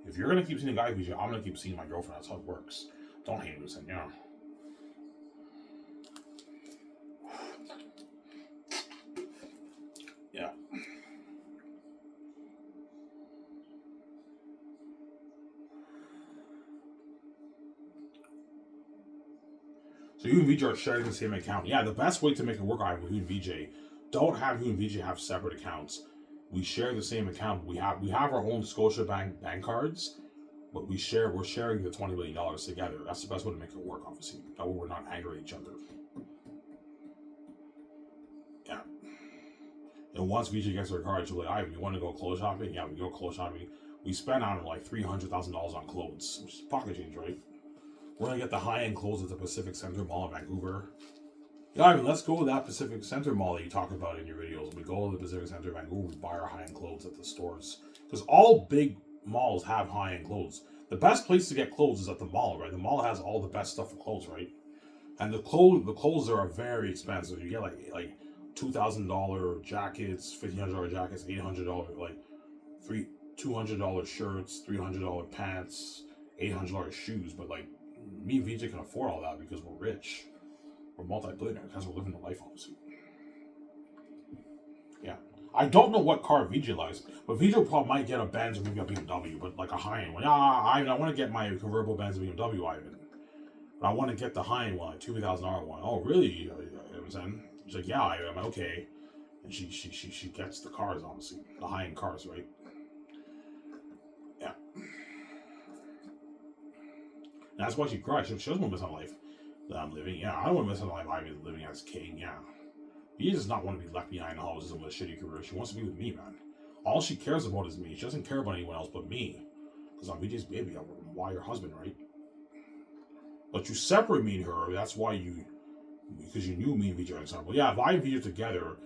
A: If you're gonna keep seeing the guy, I'm gonna keep seeing my girlfriend. That's how it works. Don't hate me, you know. Yeah. So you and VJ are sharing the same account. Yeah, the best way to make it work out with you and VJ, don't have you and VJ have separate accounts. We share the same account. We have our own Scotiabank bank cards, but we're sharing the $20 million together. That's the best way to make it work, obviously. That way we're not angry at each other. Yeah. And once VJ gets her card, she'll be like, Ivan, you want to go clothes shopping? Yeah, we go clothes shopping. We spend on like $300,000 on clothes, which is pocket change, right? We're gonna get the high-end clothes at the Pacific Center Mall in Vancouver. Yeah, Ivan, let's go to that Pacific Center Mall that you talk about in your videos. We go to the Pacific Center Vancouver, we buy our high-end clothes at the stores. Because all big malls have high-end clothes. The best place to get clothes is at the mall, right? The mall has all the best stuff for clothes, right? And the clothes there are very expensive. You get like $2,000 jackets, $1,500 jackets, $800 $200 shirts, $300 pants, $800 shoes. But like me and VJ can afford all that because we're rich. We're multi-billionaires because we're living the life, obviously. Yeah. I don't know what car VJ likes, but VJ probably might get a Benz or maybe a BMW, but like a high-end one. Yeah, I want to get my convertible Benz and BMW, Ivan. But I want to get the high-end one, like $2,000 one. Oh, really? You know what I'm saying? She's like, yeah. I'm like, okay. And she gets the cars, obviously. The high-end cars, right? Yeah. And that's why she cries. She doesn't want to miss on life that I'm living. Yeah, I don't want to miss on life I'm living as king. Yeah. He does not want to be left behind in the houses with a shitty career. She wants to be with me, man. All she cares about is me. She doesn't care about anyone else but me. Because I'm VJ's baby. I'm why your husband, right? But you separate me and her. That's why because you knew me and VJ are inseparable. Yeah, if I and VJ are together,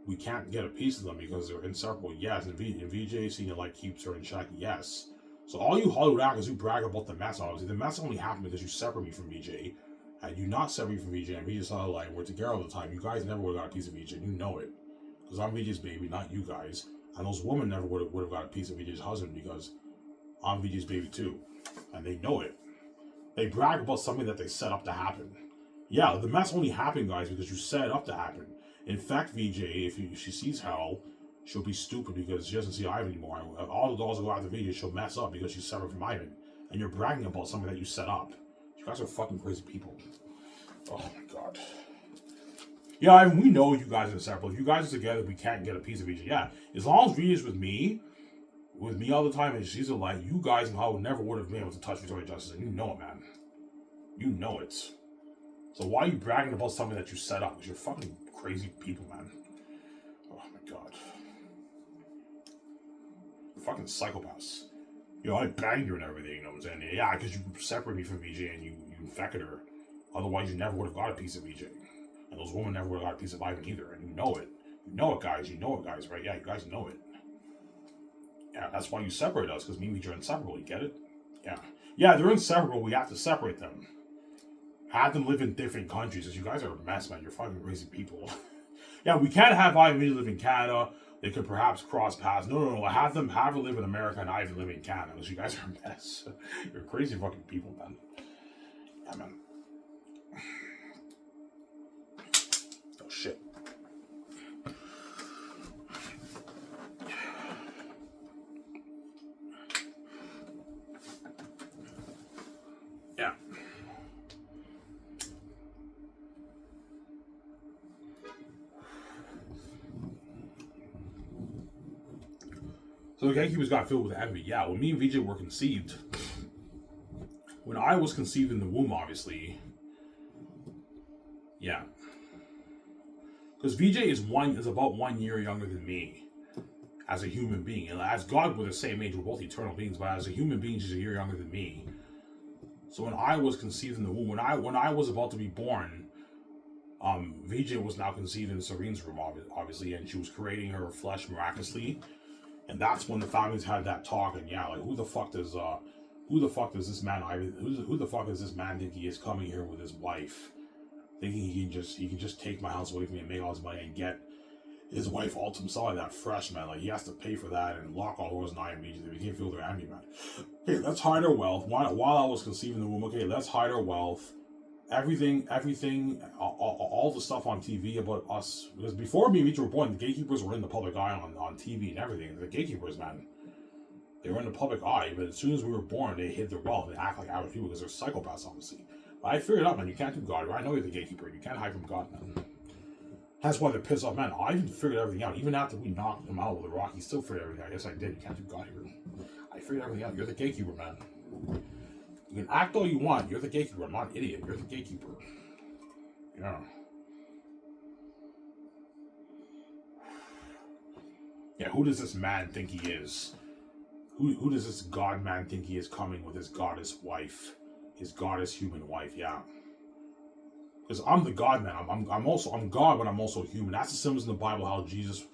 A: we can't get a piece of them because they're inseparable. Yes, and VJ seeing it like keeps her in check. Yes. So all you Hollywood actors who brag about the mess, obviously, the mess only happened because you separate me from VJ. And you not separate me from VJ, and VJ saw the line, we're together all the time. You guys never would have got a piece of VJ, and you know it. Because I'm VJ's baby, not you guys. And those women never would have got a piece of VJ's husband because I'm VJ's baby too. And they know it. They brag about something that they set up to happen. Yeah, the mess only happened, guys, because you set it up to happen. In fact, VJ, if she sees hell, she'll be stupid because she doesn't see Ivan anymore. All the dolls that go after VJ, she'll mess up because she's separate from Ivan. And you're bragging about something that you set up. You guys are fucking crazy people. Oh my god. Yeah, I mean, we know you guys are separate. If you guys are together, we can't get a piece of each other. Yeah, as long as V is with me all the time, and she's a light, you guys in Hollywood never would have been able to touch Victoria Justice, and you know it, man. You know it. So why are you bragging about something that you set up? Because you're fucking crazy people, man. Oh my god. You're fucking psychopaths. You know, I banged her and everything, you know what I'm saying? Yeah, because you separated me from VJ and you infected her. Otherwise, you never would have got a piece of VJ. And those women never would have got a piece of Ivan either. And you know it. You know it, guys. You know it, guys, right? Yeah, you guys know it. Yeah, that's why you separate us, because me and VJ are inseparable. You get it? Yeah. Yeah, they're inseparable. We have to separate them. Have them live in different countries, because you guys are a mess, man. You're fucking crazy people. Yeah, we can't have Ivan live in Canada. They could perhaps cross paths. No. Have her live in America and Ivan live in Canada, because you guys are a mess. You're crazy fucking people, man. Yeah, man. Oh, shit. Yeah. So the gatekeepers got filled with envy. Yeah, when me and VJ were conceived, when I was conceived in the womb, obviously, yeah, because VJ is about 1 year younger than me as a human being, and as God, we're the same age. We're both eternal beings, but as a human being, she's a year younger than me. So when I was conceived in the womb, when I was about to be born, VJ was now conceived in Serene's room, obviously, and she was creating her flesh miraculously. And that's when the families had that talk, and yeah, like who the fuck does this man who the fuck does this man think he is coming here with his wife, thinking he can just take my house away from me and make all his money and get his wife all to himself like that fresh, man. Like he has to pay for that and lock all doors and I immediately. We can't feel their envy, man. Okay, let's hide our wealth. While I was conceiving the womb, okay, let's hide our wealth. Everything, all the stuff on TV about us, because before me and Mitch were born, the gatekeepers were in the public eye on TV and everything. The gatekeepers, man, they were in the public eye, but as soon as we were born, they hid their wealth and act like average people because they're psychopaths, obviously. But I figured out, man, you can't do God, right? I know you're the gatekeeper. You can't hide from God, man. That's why they're pissed off, man. I even figured everything out. Even after we knocked him out with a rock, he still figured everything out. Yes, I did. You can't do God here. I figured everything out. You're the gatekeeper, man. You can act all you want. You're the gatekeeper. I'm not an idiot. You're the gatekeeper. Yeah. Yeah, who does this man think he is? Who does this God man think he is coming with his goddess wife? His goddess human wife, yeah. Because I'm the God man. I'm God, but I'm also human. That's the symbols in the Bible, how Jesus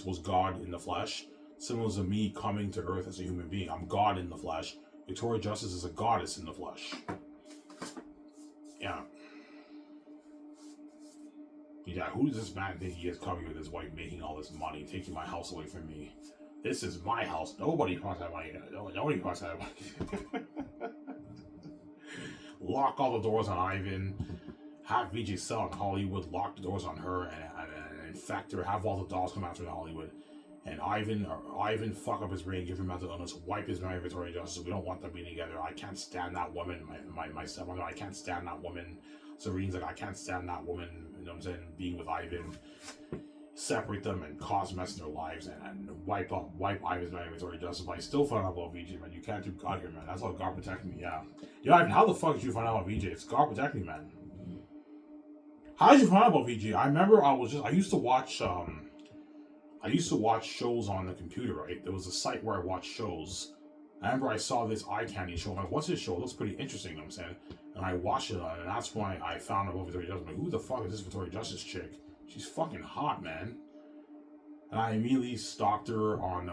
A: was God in the flesh. Symbols of me coming to earth as a human being. I'm God in the flesh. Victoria Justice is a goddess in the flesh. Yeah. Yeah, who does this man think he is coming with his wife, making all this money, taking my house away from me? This is my house. Nobody wants that money. Nobody wants that money. Lock all the doors on Ivan. Have VJ sell in Hollywood. Lock the doors on her and infect her. Have all the dolls come after in Hollywood. and Ivan fuck up his brain, give him mental illness, wipe his memory of Victoria Justice. We don't want them being together. I can't stand that woman. My stepmother, I can't stand that woman. Serene's like, I can't stand that woman. You know what I'm saying? Being with Ivan, separate them and cause mess in their lives, and wipe Ivan's memory of Victoria Justice. But I still find out about VJ, man. You can't do God here, man. That's how God protected me. Yeah. Ivan, how the fuck did you find out about VJ? It's God protecting me, man. How did you find out about VJ? I remember I used to watch shows on the computer, right? There was a site where I watched shows. I remember I saw this eye candy show. I'm like, what's this show? It looks pretty interesting, you know what I'm saying? And I watched it, and that's why I found out about Victoria Justice. I'm like, who the fuck is this Victoria Justice chick? She's fucking hot, man. And I immediately stalked her on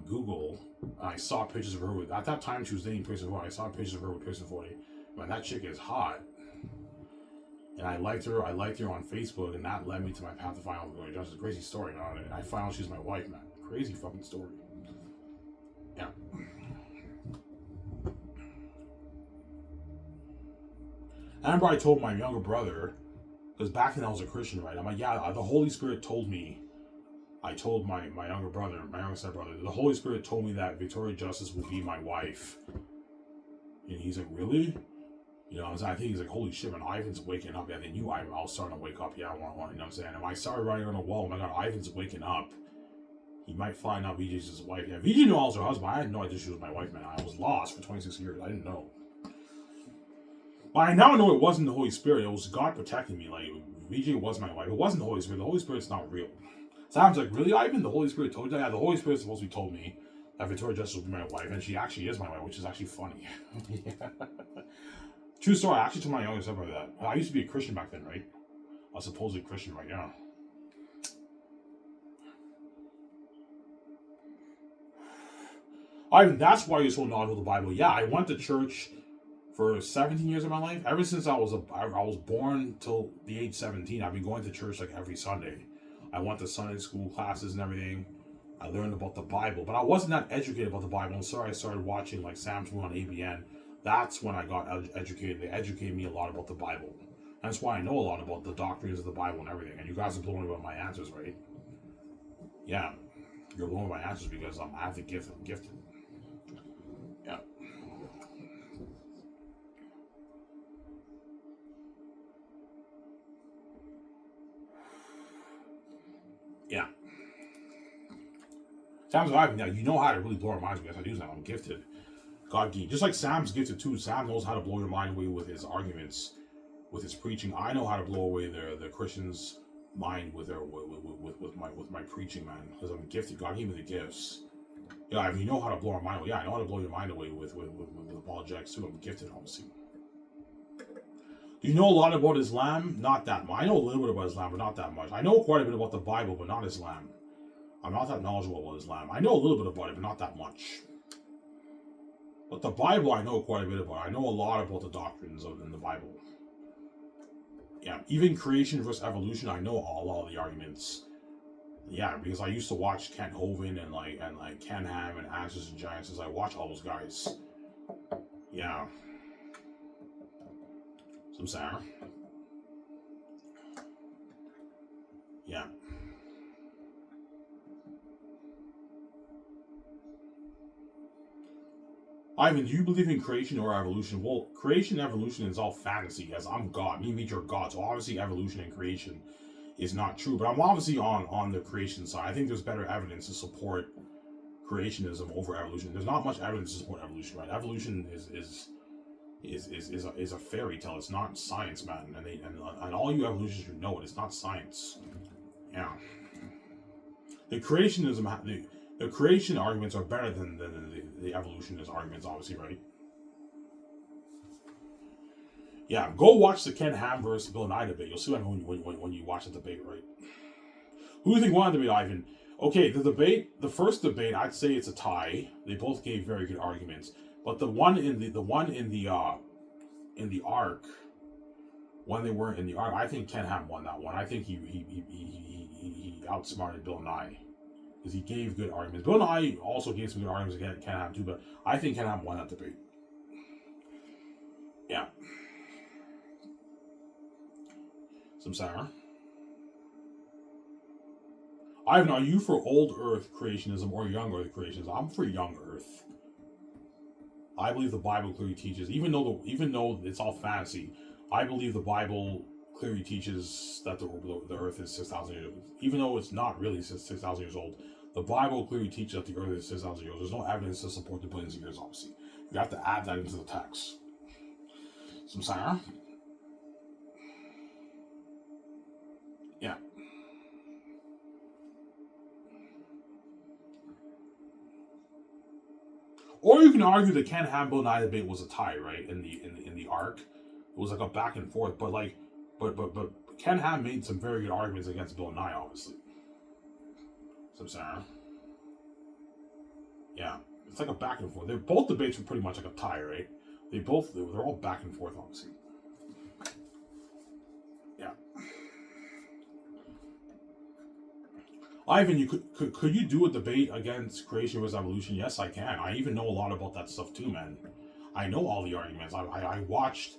A: Google. And I saw pictures of her with, at that time she was dating Pearson 40. I saw pictures of her with Pearson 40. Man, that chick is hot. And I liked her on Facebook, and that led me to my path to find out Victoria Justice. It's a crazy story, you know? And I found out she's my wife, man. Crazy fucking story. Yeah. I remember I told my younger brother, because back then I was a Christian, right? I'm like, yeah, the Holy Spirit told me. I told my younger brother, my younger stepbrother, the Holy Spirit told me that Victoria Justice would be my wife. And he's like, really? You know, I think he's like, holy shit, man, Ivan's waking up. Yeah, they knew I was starting to wake up. Yeah, I want, you know what I'm saying? And when I started writing on the wall, oh my God, Ivan's waking up. He might find out VJ's his wife. Yeah, VJ knew I was her husband. I had no idea she was my wife, man. I was lost for 26 years. I didn't know. But I now know it wasn't the Holy Spirit. It was God protecting me. Like, VJ was my wife. It wasn't the Holy Spirit. The Holy Spirit's not real. So I was like, really, Ivan? The Holy Spirit told you that? Yeah, the Holy Spirit supposed to be told me that Victoria Justice would be my wife. And she actually is my wife, which is actually funny. Yeah. True story. I actually told my younger stepbrother that. I used to be a Christian back then, right? A supposedly Christian right now. Ivan, that's why you're so knowledgeable of the Bible. Yeah, I went to church for 17 years of my life. Ever since I was born till the age 17, I've been going to church like every Sunday. I went to Sunday school classes and everything. I learned about the Bible, but I wasn't that educated about the Bible until I started watching like Sam's Moon on ABN. That's when I got educated. They educated me a lot about the Bible. That's why I know a lot about the doctrines of the Bible and everything. And you guys are blown away by my answers, right? Yeah, you're blown away by my answers because I have the gift. I'm gifted. Yeah. Yeah. Sam's alive now. You know how to really blow our minds because I do that. I'm gifted. God gave. Just like Sam's gifted too. Sam knows how to blow your mind away with his arguments, with his preaching. I know how to blow away the Christians' mind with my preaching, man. Because I'm gifted. God gave me the gifts. Yeah, I mean, you know how to blow our mind away. Yeah, I know how to blow your mind away with apologetics too. I'm gifted, obviously. Do you know a lot about Islam? Not that much. I know a little bit about Islam, but not that much. I know quite a bit about the Bible, but not Islam. I'm not that knowledgeable about Islam. I know a little bit about it, but not that much. But the Bible, I know quite a bit about. I know a lot about the doctrines in the Bible. Yeah, even creation versus evolution, I know a lot of the arguments. Yeah, because I used to watch Kent Hovind and Ken Ham and Answers and Giants. I watch all those guys. Yeah. Some Sarah. Yeah. Ivan, do you believe in creation or evolution? Well, creation and evolution is all fantasy, as I'm God. Me and you're God. So obviously evolution and creation is not true. But I'm obviously on the creation side. I think there's better evidence to support creationism over evolution. There's not much evidence to support evolution, right? Evolution is a fairy tale. It's not science, man. And all you evolutionists should know it. It's not science. Yeah. The creation arguments are better than the evolutionist arguments, obviously, right? Yeah, go watch the Ken Ham versus Bill Nye debate. You'll see what I mean when you watch the debate, right? Who do you think won the debate, Ivan? Okay, the first debate, I'd say it's a tie. They both gave very good arguments, but the one in the arc, when they weren't in the arc, I think Ken Ham won that one. I think he outsmarted Bill Nye. Because he gave good arguments. Bill Nye also gave some good arguments against Ken Ham too, but I think Ken Ham won that debate. Yeah. Some Sarah. Ivan, are you for old Earth creationism or young Earth creationism? I'm for young Earth. I believe the Bible clearly teaches, even though it's all fantasy, I believe the Bible clearly teaches that the Earth is 6,000 years old. Even though it's not really 6,000 years old, the Bible clearly teaches that the Earth is 6,000 years old. There's no evidence to support the billions of years, obviously. You have to add that into the text. Some Sarah? Yeah. Or you can argue the Ken Ham Bill Nye debate was a tie, right? In the arc, it was like a back and forth. But Ken Ham made some very good arguments against Bill Nye, obviously. Some Sarah. Yeah, it's like a back and forth. Both debates were pretty much like a tie, right? They're all back and forth, obviously. Yeah. Ivan, could you do a debate against creation versus evolution? Yes, I can. I even know a lot about that stuff too, man. I know all the arguments. I watched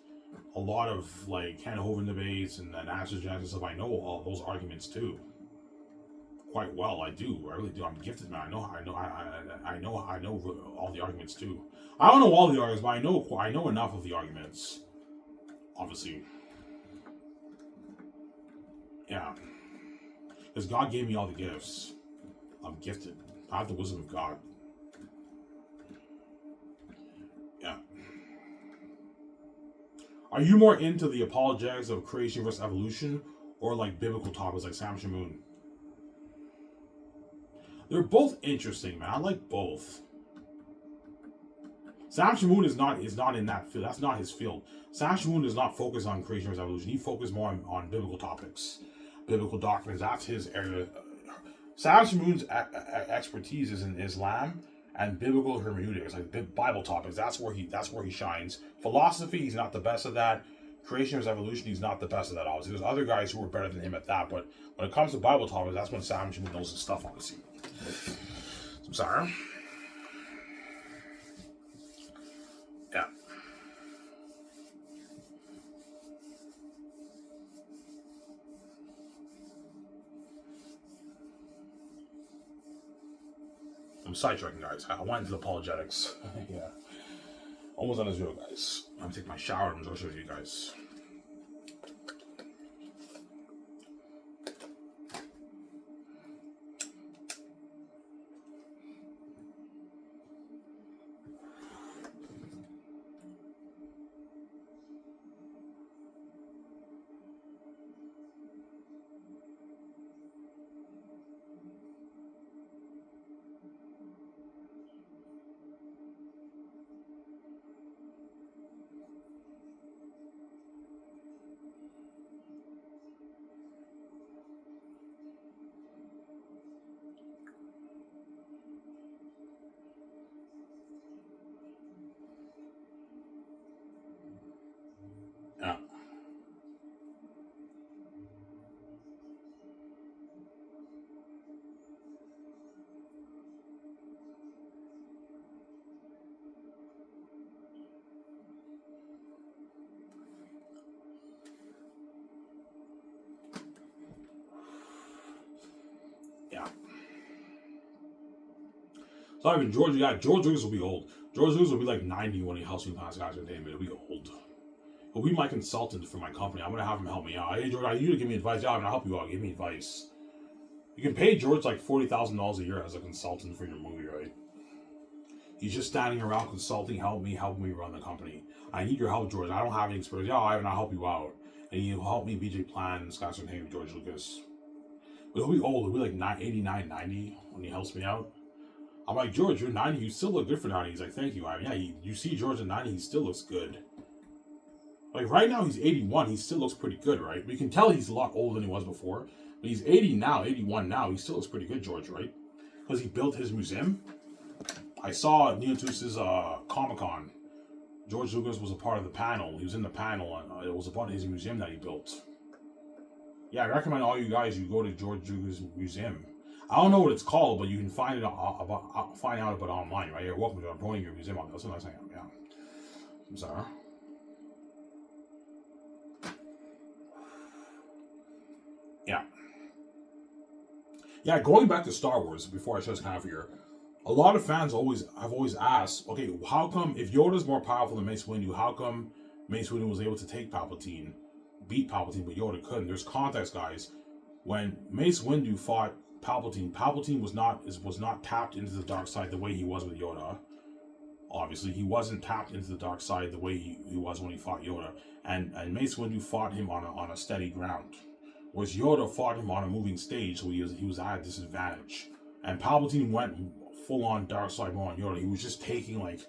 A: a lot of like Ken Hovind debates and then Answers and stuff. I know all those arguments too. Quite well, I do. I really do. I'm gifted, man. I know all the arguments too. I don't know all the arguments, but I know enough of the arguments. Obviously, yeah. Because God gave me all the gifts. I'm gifted. I have the wisdom of God. Yeah. Are you more into the apologetics of creation versus evolution, or like biblical topics like Sam Shamoon? They're both interesting, man. I like both. Sam Shamoon is not in that field. That's not his field. Sam Shamoon does not focus on creation versus evolution. He focuses more on biblical topics, biblical doctrines. That's his area. Sam Shamoon's expertise is in Islam and biblical hermeneutics, like Bible topics. That's where he shines. Philosophy, he's not the best at that. Creation versus evolution, he's not the best at that. Obviously, there's other guys who are better than him at that. But when it comes to Bible topics, that's when Sam Shamoon knows his stuff. Obviously. I'm sorry. Yeah. I'm sidetracking, guys. I went into the apologetics. Yeah. Almost done this video, guys. I'm gonna take my shower and I'll show you guys. Yeah. Yeah. So I mean, George Lucas will be old. George Lucas will be like 90 when he helps me pass guys with him. He'll be old. He'll be my consultant for my company. I'm gonna have him help me out. Hey George, I need you to give me advice. Yeah, I'm gonna help you out. Give me advice. You can pay George like $40,000 a year as a consultant for your movie, right? He's just standing around consulting, help me run the company. I need your help, George. I don't have any experience. Yeah, I'll help you out. And he'll help me BJ plan, Scott Name, George Lucas. But he'll be old. He'll be like 89, 90 when he helps me out. I'm like, George, you're 90. You still look good for 90. He's like, thank you. I mean, yeah, you see George at 90, he still looks good. Like, right now, he's 81. He still looks pretty good, right? We can tell he's a lot older than he was before. But he's 80 now, 81 now. He still looks pretty good, George, right? Because he built his museum. I saw Neotus's Comic-Con. George Lucas was a part of the panel. He was in the panel, and it was a part of his museum that he built. Yeah, I recommend all you guys, you go to George Lucas Museum. I don't know what it's called, but you can find out about it online, right? You're welcome to promoting your museum. That's what I'm saying. Yeah. I'm sorry. Yeah. Yeah, going back to Star Wars before I shut this kind of here, a lot of fans have always asked, okay, how come if Yoda's more powerful than Mace Windu, how come Mace Windu was able to take Palpatine, beat Palpatine, but Yoda couldn't? There's context, guys. When Mace Windu fought Palpatine, Palpatine was not tapped into the dark side the way he was with Yoda. Obviously, he wasn't tapped into the dark side the way he was when he fought Yoda, and Mace Windu fought him on a steady ground, whereas Yoda fought him on a moving stage, so he was at a disadvantage. And Palpatine went full on dark side more on Yoda. He was just taking like,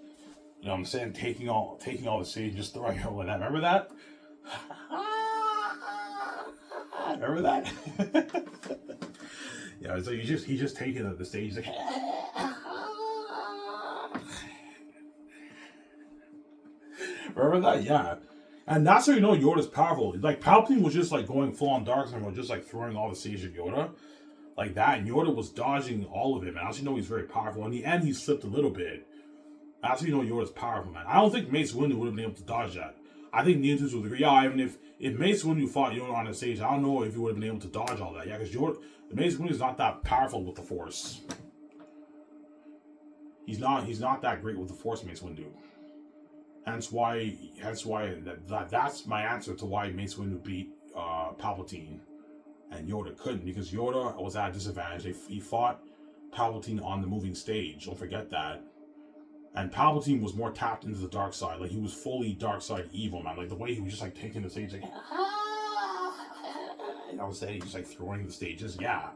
A: you know what I'm saying, taking all the stage, just throwing it like that. Remember that? Remember that? Yeah, so he's just taking the stage like. Remember that? Yeah. And that's how you know Yoda's powerful. Like, Palpatine was just, like, going full on dark side, just, like, throwing all the stage at Yoda. Like that. And Yoda was dodging all of it, man. That's how you know he's very powerful. In the end, he slipped a little bit. That's how you know Yoda's powerful, man. I don't think Mace Windu would have been able to dodge that. I think the Ninjas would agree. Yeah, even if Mace Windu fought Yoda on the stage, I don't know if he would have been able to dodge all that. Yeah, because Mace Windu is not that powerful with the Force. He's not that great with the Force, Mace Windu. Hence why that's my answer to why Mace Windu beat Palpatine and Yoda couldn't, because Yoda was at a disadvantage. He fought Palpatine on the moving stage. Don't forget that. And Palpatine was more tapped into the dark side. Like, he was fully dark side evil, man. Like, the way he was just, like, taking the stage, like, and I was saying, he's just, like, throwing the stages. Yeah.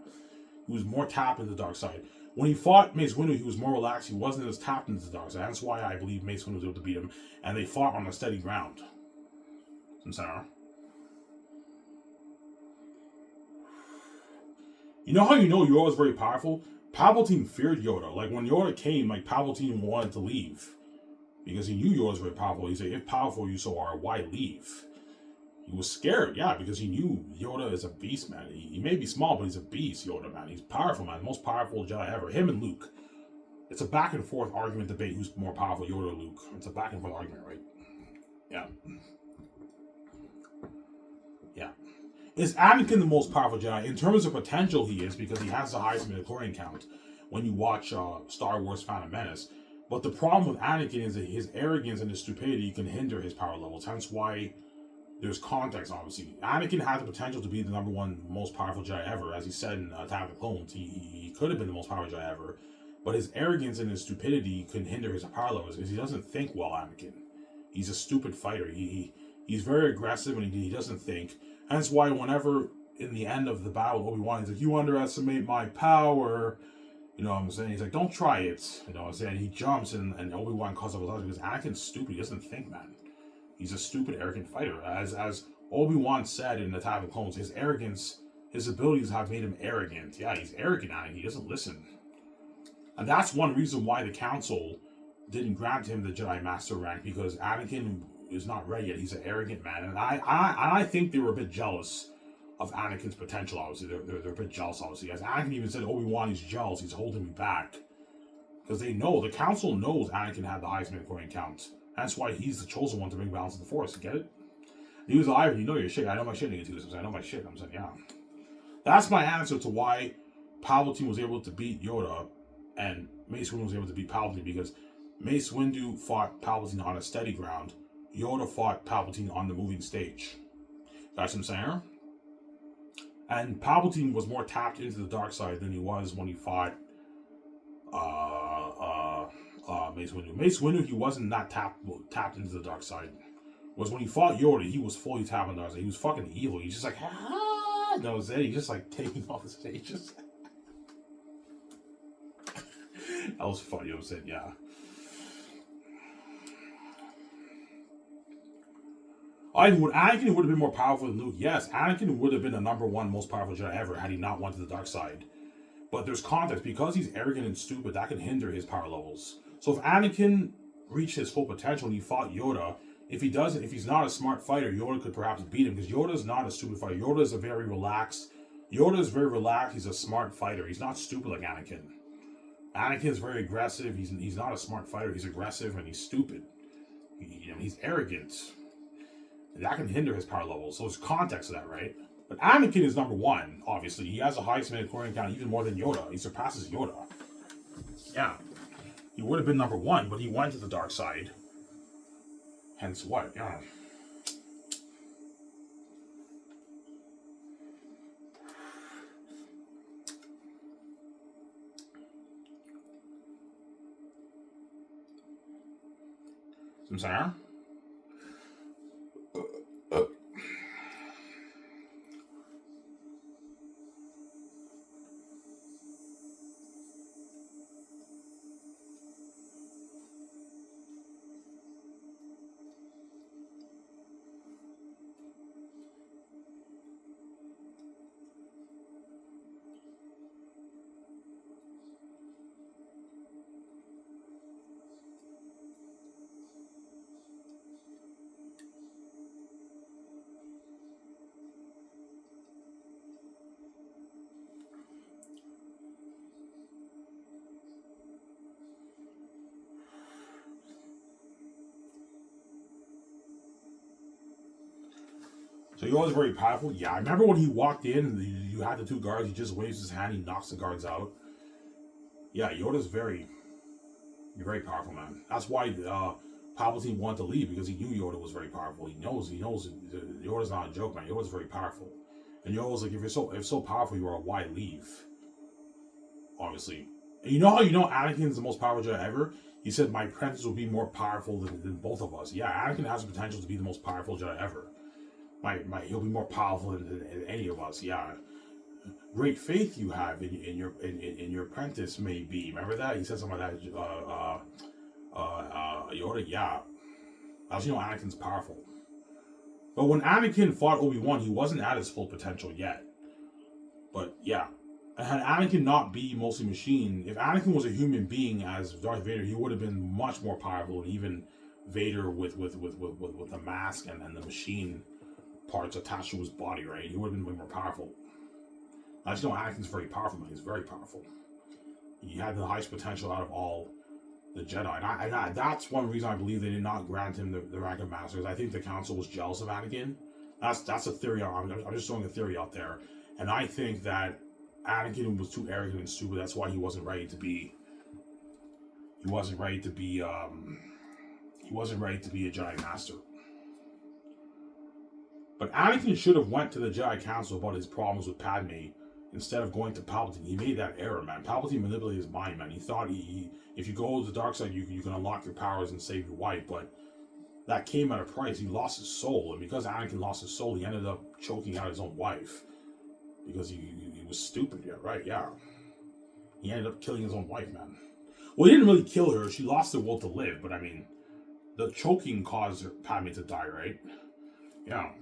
A: He was more tapped into the dark side. When he fought Mace Windu, he was more relaxed. He wasn't as tapped into the dark side. That's why I believe Mace Windu was able to beat him. And they fought on a steady ground. Samsara. You know how you know Yoda was very powerful? Palpatine feared Yoda. Like, when Yoda came, like, Palpatine wanted to leave. Because he knew Yoda was very powerful. He said, if powerful you so are, why leave? He was scared, yeah, because he knew Yoda is a beast, man. He may be small, but he's a beast, Yoda, man. He's powerful, man. The most powerful Jedi ever. Him and Luke. It's a back and forth argument debate who's more powerful, Yoda or Luke. It's a back and forth argument, right? Yeah. Yeah. Is Anakin the most powerful Jedi? In terms of potential, he is, because he has the highest midichlorian count when you watch Star Wars Phantom Menace. But the problem with Anakin is that his arrogance and his stupidity can hinder his power levels. Hence why there's context, obviously. Anakin has the potential to be the number one most powerful Jedi ever. As he said in Attack of the Clones, he could have been the most powerful Jedi ever. But his arrogance and his stupidity can hinder his power levels because he doesn't think well, Anakin. He's a stupid fighter. He's very aggressive and he doesn't think. Hence why whenever in the end of the battle, Obi-Wan, he's like, you underestimate my power. You know what I'm saying? He's like, don't try it. You know what I'm saying? He jumps and Obi-Wan calls up his eyes because Anakin's stupid. He doesn't think, man. He's a stupid, arrogant fighter. As Obi-Wan said in Attack of the Clones, his arrogance, his abilities have made him arrogant. Yeah, he's arrogant, Anakin. He doesn't listen. And that's one reason why the Council didn't grant him the Jedi Master rank, because Anakin is not ready yet. He's an arrogant man. And I think they were a bit jealous of Anakin's potential, obviously. They're a bit jealous, obviously. As Anakin even said, Obi-Wan, he's jealous. He's holding me back. Because they know, the Council knows Anakin had the highest midichlorian count. That's why he's the chosen one to bring balance to the Force. You get it? He was alive, you know your shit. I know my shit, nigga, too. I know my shit. I'm saying, yeah. That's my answer to why Palpatine was able to beat Yoda and Mace Windu was able to beat Palpatine, because Mace Windu fought Palpatine on a steady ground. Yoda fought Palpatine on the moving stage. That's what I'm saying? And Palpatine was more tapped into the dark side than he was when he fought Mace Windu. Mace Windu, he wasn't that tapped into the dark side. Was when he fought Yoda, he was fully tapped on the dark side. He was fucking evil. He's just like, no, he's just like taking off the stages. That was funny, you know what I'm saying? Yeah. Anakin would have been more powerful than Luke. Yes, Anakin would have been the number one most powerful Jedi ever had he not went to the dark side. But there's context. Because he's arrogant and stupid, that can hinder his power levels. So if Anakin reached his full potential and he fought Yoda, if he's not a smart fighter, Yoda could perhaps beat him, because Yoda's not a stupid fighter. Yoda is very relaxed. He's a smart fighter. He's not stupid like Anakin. Anakin is very aggressive. He's not a smart fighter. He's aggressive and he's stupid. He's arrogant. And that can hinder his power levels. So there's context to that, right? But Anakin is number one, obviously. He has the highest midichlorian count, even more than Yoda. He surpasses Yoda. Yeah. He would have been number one, but he went to the dark side. Hence what? Yeah. I'm sorry? So Yoda's very powerful. Yeah, I remember when he walked in, you had the two guards, he just waves his hand, he knocks the guards out. Yeah, Yoda's very powerful, man. That's why Palpatine wanted to leave, because he knew Yoda was very powerful. He knows Yoda's not a joke, man. Yoda's very powerful. And Yoda's like, if you're so powerful you are, why leave? Obviously. And you know how you know Anakin's the most powerful Jedi ever? He said, my apprentice will be more powerful than both of us. Yeah, Anakin has the potential to be the most powerful Jedi ever. He'll be more powerful than any of us. Yeah, great faith you have in your apprentice may be. Remember that he said something like that. Yoda. Yeah, as you know, Anakin's powerful. But when Anakin fought Obi-Wan, he wasn't at his full potential yet. But yeah, and had Anakin not be mostly machine, if Anakin was a human being as Darth Vader, he would have been much more powerful. And even Vader with the mask and the machine parts attached to his body, right? He would have been way more powerful. I just know Anakin's very powerful, man. He's very powerful. He had the highest potential out of all the Jedi. And that's one reason I believe they did not grant him the rank of Masters. I think the Council was jealous of Anakin. That's a theory. I'm just throwing a theory out there. And I think that Anakin was too arrogant and stupid. That's why he wasn't ready to be a Jedi Master. But Anakin should have went to the Jedi Council about his problems with Padme instead of going to Palpatine. He made that error, man. Palpatine manipulated his mind, man. He thought if you go to the dark side, you can unlock your powers and save your wife. But that came at a price. He lost his soul. And because Anakin lost his soul, he ended up choking out his own wife. Because he was stupid, yeah, right? Yeah. He ended up killing his own wife, man. Well, he didn't really kill her. She lost the will to live. But, I mean, the choking caused Padme to die, right? Yeah.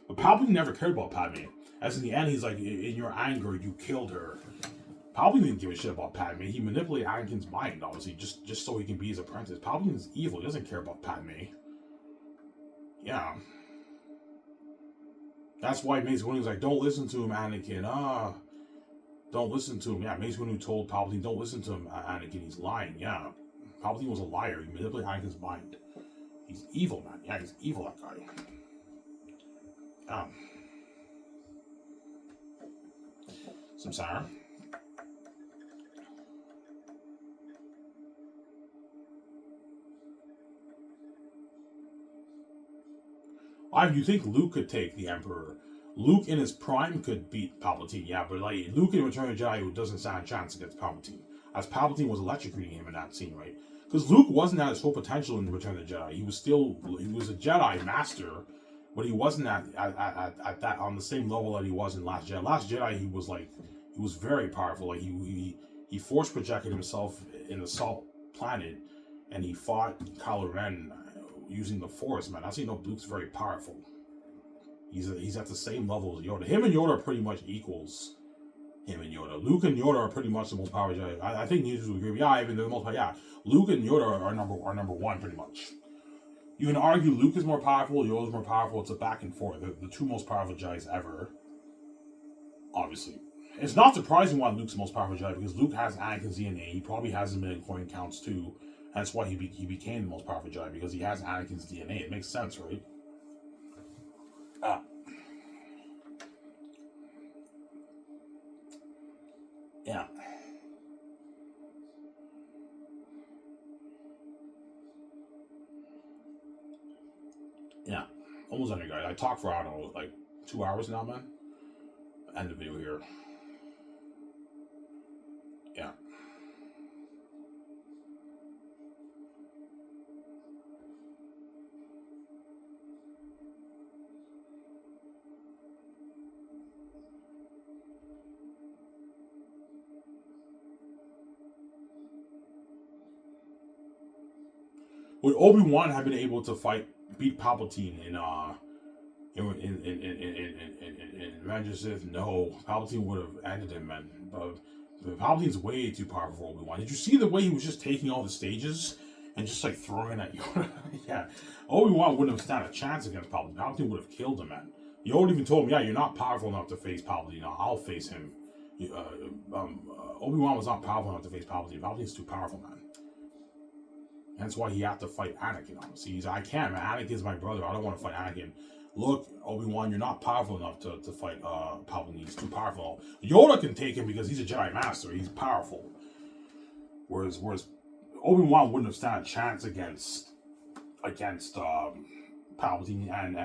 A: But Palpatine never cared about Padme. As in the end, he's like, in your anger, you killed her. Palpatine didn't give a shit about Padme. He manipulated Anakin's mind, obviously, just so he can be his apprentice. Palpatine is evil. He doesn't care about Padme. Yeah. That's why Mace Windu was like, don't listen to him, Anakin. Don't listen to him. Yeah, Mace Windu told Palpatine, don't listen to him, Anakin. He's lying. Yeah. Palpatine was a liar. He manipulated Anakin's mind. He's evil, man. Yeah, he's evil, that guy. Samsara. Do you think Luke could take the Emperor? Luke in his prime could beat Palpatine, yeah, but like Luke in Return of the Jedi doesn't stand a chance against Palpatine, as Palpatine was electrocuting him in that scene, right? Because Luke wasn't at his full potential in Return of the Jedi. He was a Jedi Master, but he wasn't at that on the same level that he was in Last Jedi. Last Jedi, he was very powerful. Like he force projected himself in the Salt Planet, and he fought Kylo Ren using the Force. Man, that's how you know Luke's very powerful. He's at the same level as Yoda. Him and Yoda are pretty much equals. Him and Yoda. Luke and Yoda are pretty much the most powerful Jedi. I think users would agree. Yeah, even they're the most powerful. Yeah, Luke and Yoda are number one pretty much. You can argue Luke is more powerful, Yoda's more powerful. It's a back and forth. They're the two most powerful Jedis ever. Obviously. It's not surprising why Luke's the most powerful Jedi, because Luke has Anakin's DNA. He probably has his midichlorian counts too. That's why he became the most powerful Jedi, because he has Anakin's DNA. It makes sense, right? almost ending, guys. I talked for, I don't know, like 2 hours now, man. End the video here. Yeah. Would Obi-Wan have been able to beat Palpatine in Revenge of the Sith? No, Palpatine would have ended him, man. Palpatine's way too powerful for Obi-Wan. Did you see the way he was just taking all the stages and just like throwing at Yoda? Yeah, Obi-Wan wouldn't have stand a chance against Palpatine. Palpatine would have killed him, man. Yoda even told him, "Yeah, you're not powerful enough to face Palpatine. I'll face him." Obi-Wan was not powerful enough to face Palpatine. Palpatine's too powerful, man. That's why he had to fight Anakin, obviously. He's like, I can't, man. Anakin's my brother. I don't want to fight Anakin. Look, Obi-Wan, you're not powerful enough to fight Palpatine. He's too powerful. Yoda can take him because he's a Jedi Master. He's powerful. Whereas Obi-Wan wouldn't have stand a chance against Palpatine, and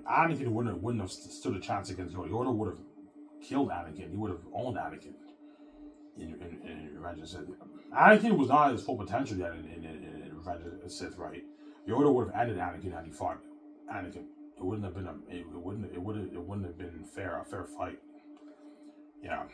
A: Anakin wouldn't have stood a chance against Yoda. Yoda would have killed Anakin. He would have owned Anakin in Revenge of the Sith. Anakin was not at his full potential yet in Revenge of the Sith, right? Yoda would have ended Anakin had he fought Anakin. It wouldn't have been a fair fight. Yeah.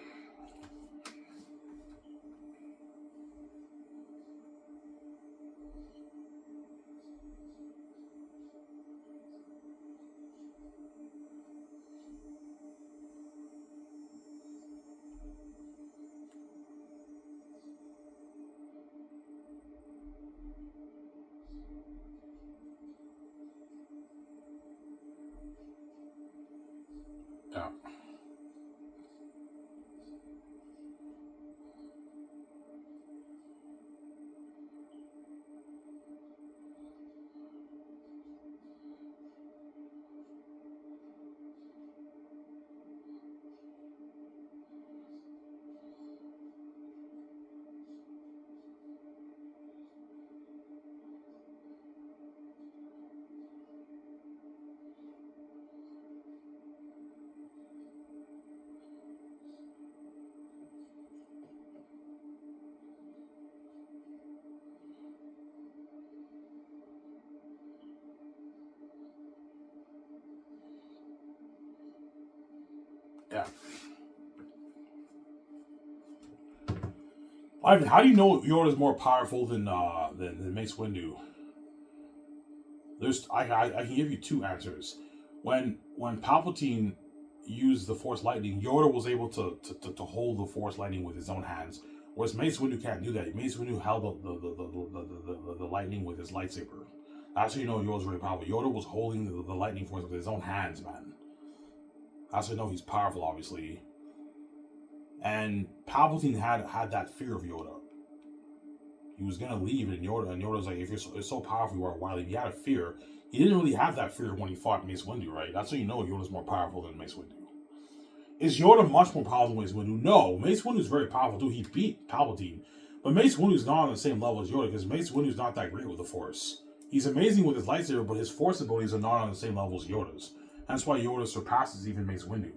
A: Yeah. Yeah. Ivan, how do you know Yoda's more powerful than Mace Windu? I can give you two answers. When Palpatine used the Force lightning, Yoda was able to hold the Force lightning with his own hands, whereas Mace Windu can't do that. Mace Windu held the lightning with his lightsaber. That's how you know Yoda's very powerful. Yoda was holding the lightning force with his own hands, man. That's how you know he's powerful, obviously. And Palpatine had that fear of Yoda. He was gonna leave, and Yoda's like, if you're so powerful, you are wily. He had a fear. He didn't really have that fear when he fought Mace Windu, right? That's how you know Yoda's more powerful than Mace Windu. Is Yoda much more powerful than Mace Windu? No, Mace Windu is very powerful too. He beat Palpatine, but Mace Windu is not on the same level as Yoda because Mace Windu is not that great with the Force. He's amazing with his lightsaber, but his Force abilities are not on the same level as Yoda's. That's why Yoda surpasses even Mace Windu.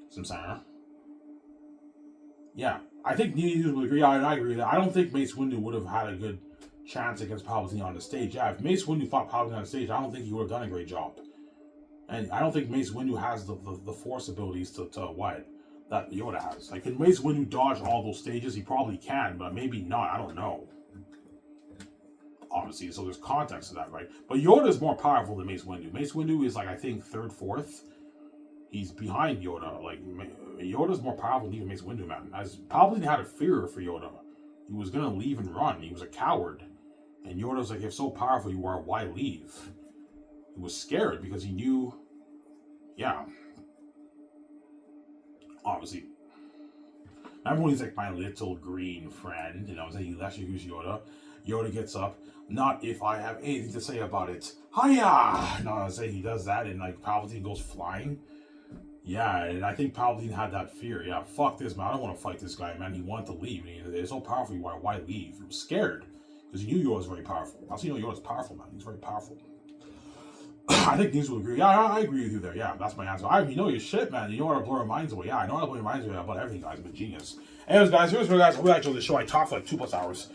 A: Some saying, yeah, I think neither of you would agree. I agree with that. I don't think Mace Windu would have had a good chance against Palpatine on the stage. Yeah, if Mace Windu fought Palpatine on the stage, I don't think he would have done a great job. And I don't think Mace Windu has the Force abilities to what that Yoda has. Like, can Mace Windu dodge all those stages? He probably can, but maybe not. I don't know. Obviously, so there's context to that, right? But Yoda is more powerful than Mace Windu. Mace Windu is, like, I think, third, fourth. He's behind Yoda. Like, Yoda's more powerful than even Mace Windu, man. As Palpatine had a fear for Yoda. He was going to leave and run. He was a coward. And Yoda's like, if so powerful you are, why leave? He was scared because he knew, yeah. Obviously. Remember when he's like, my little green friend, you know, he actually who's Yoda. Yoda gets up, not if I have anything to say about it. Hiya! No, I say he does that and like Palpatine goes flying. Yeah, and I think Palpatine had that fear. Yeah, fuck this, man. I don't want to fight this guy, man. He wanted to leave. And he's so powerful, why leave? He was scared. Because he knew Yoda was very powerful. Also, you know Yoda's powerful, man. He's very powerful. I think these will agree. Yeah, I agree with you there. Yeah, that's my answer. You know your shit, man. You know how to blow our minds away. Yeah, I know how to blow your minds away about everything, guys. I'm a genius. Anyways, guys, here's what, guys. Hope you guys enjoyed the show. I talked for like 2+ hours.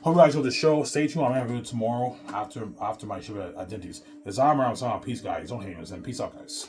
A: Hope you guys enjoyed the show. Stay tuned. I'm gonna do it tomorrow after my show at Dinty's. It's Armor. I'm saying peace, guys. Don't hate us, and peace out, guys.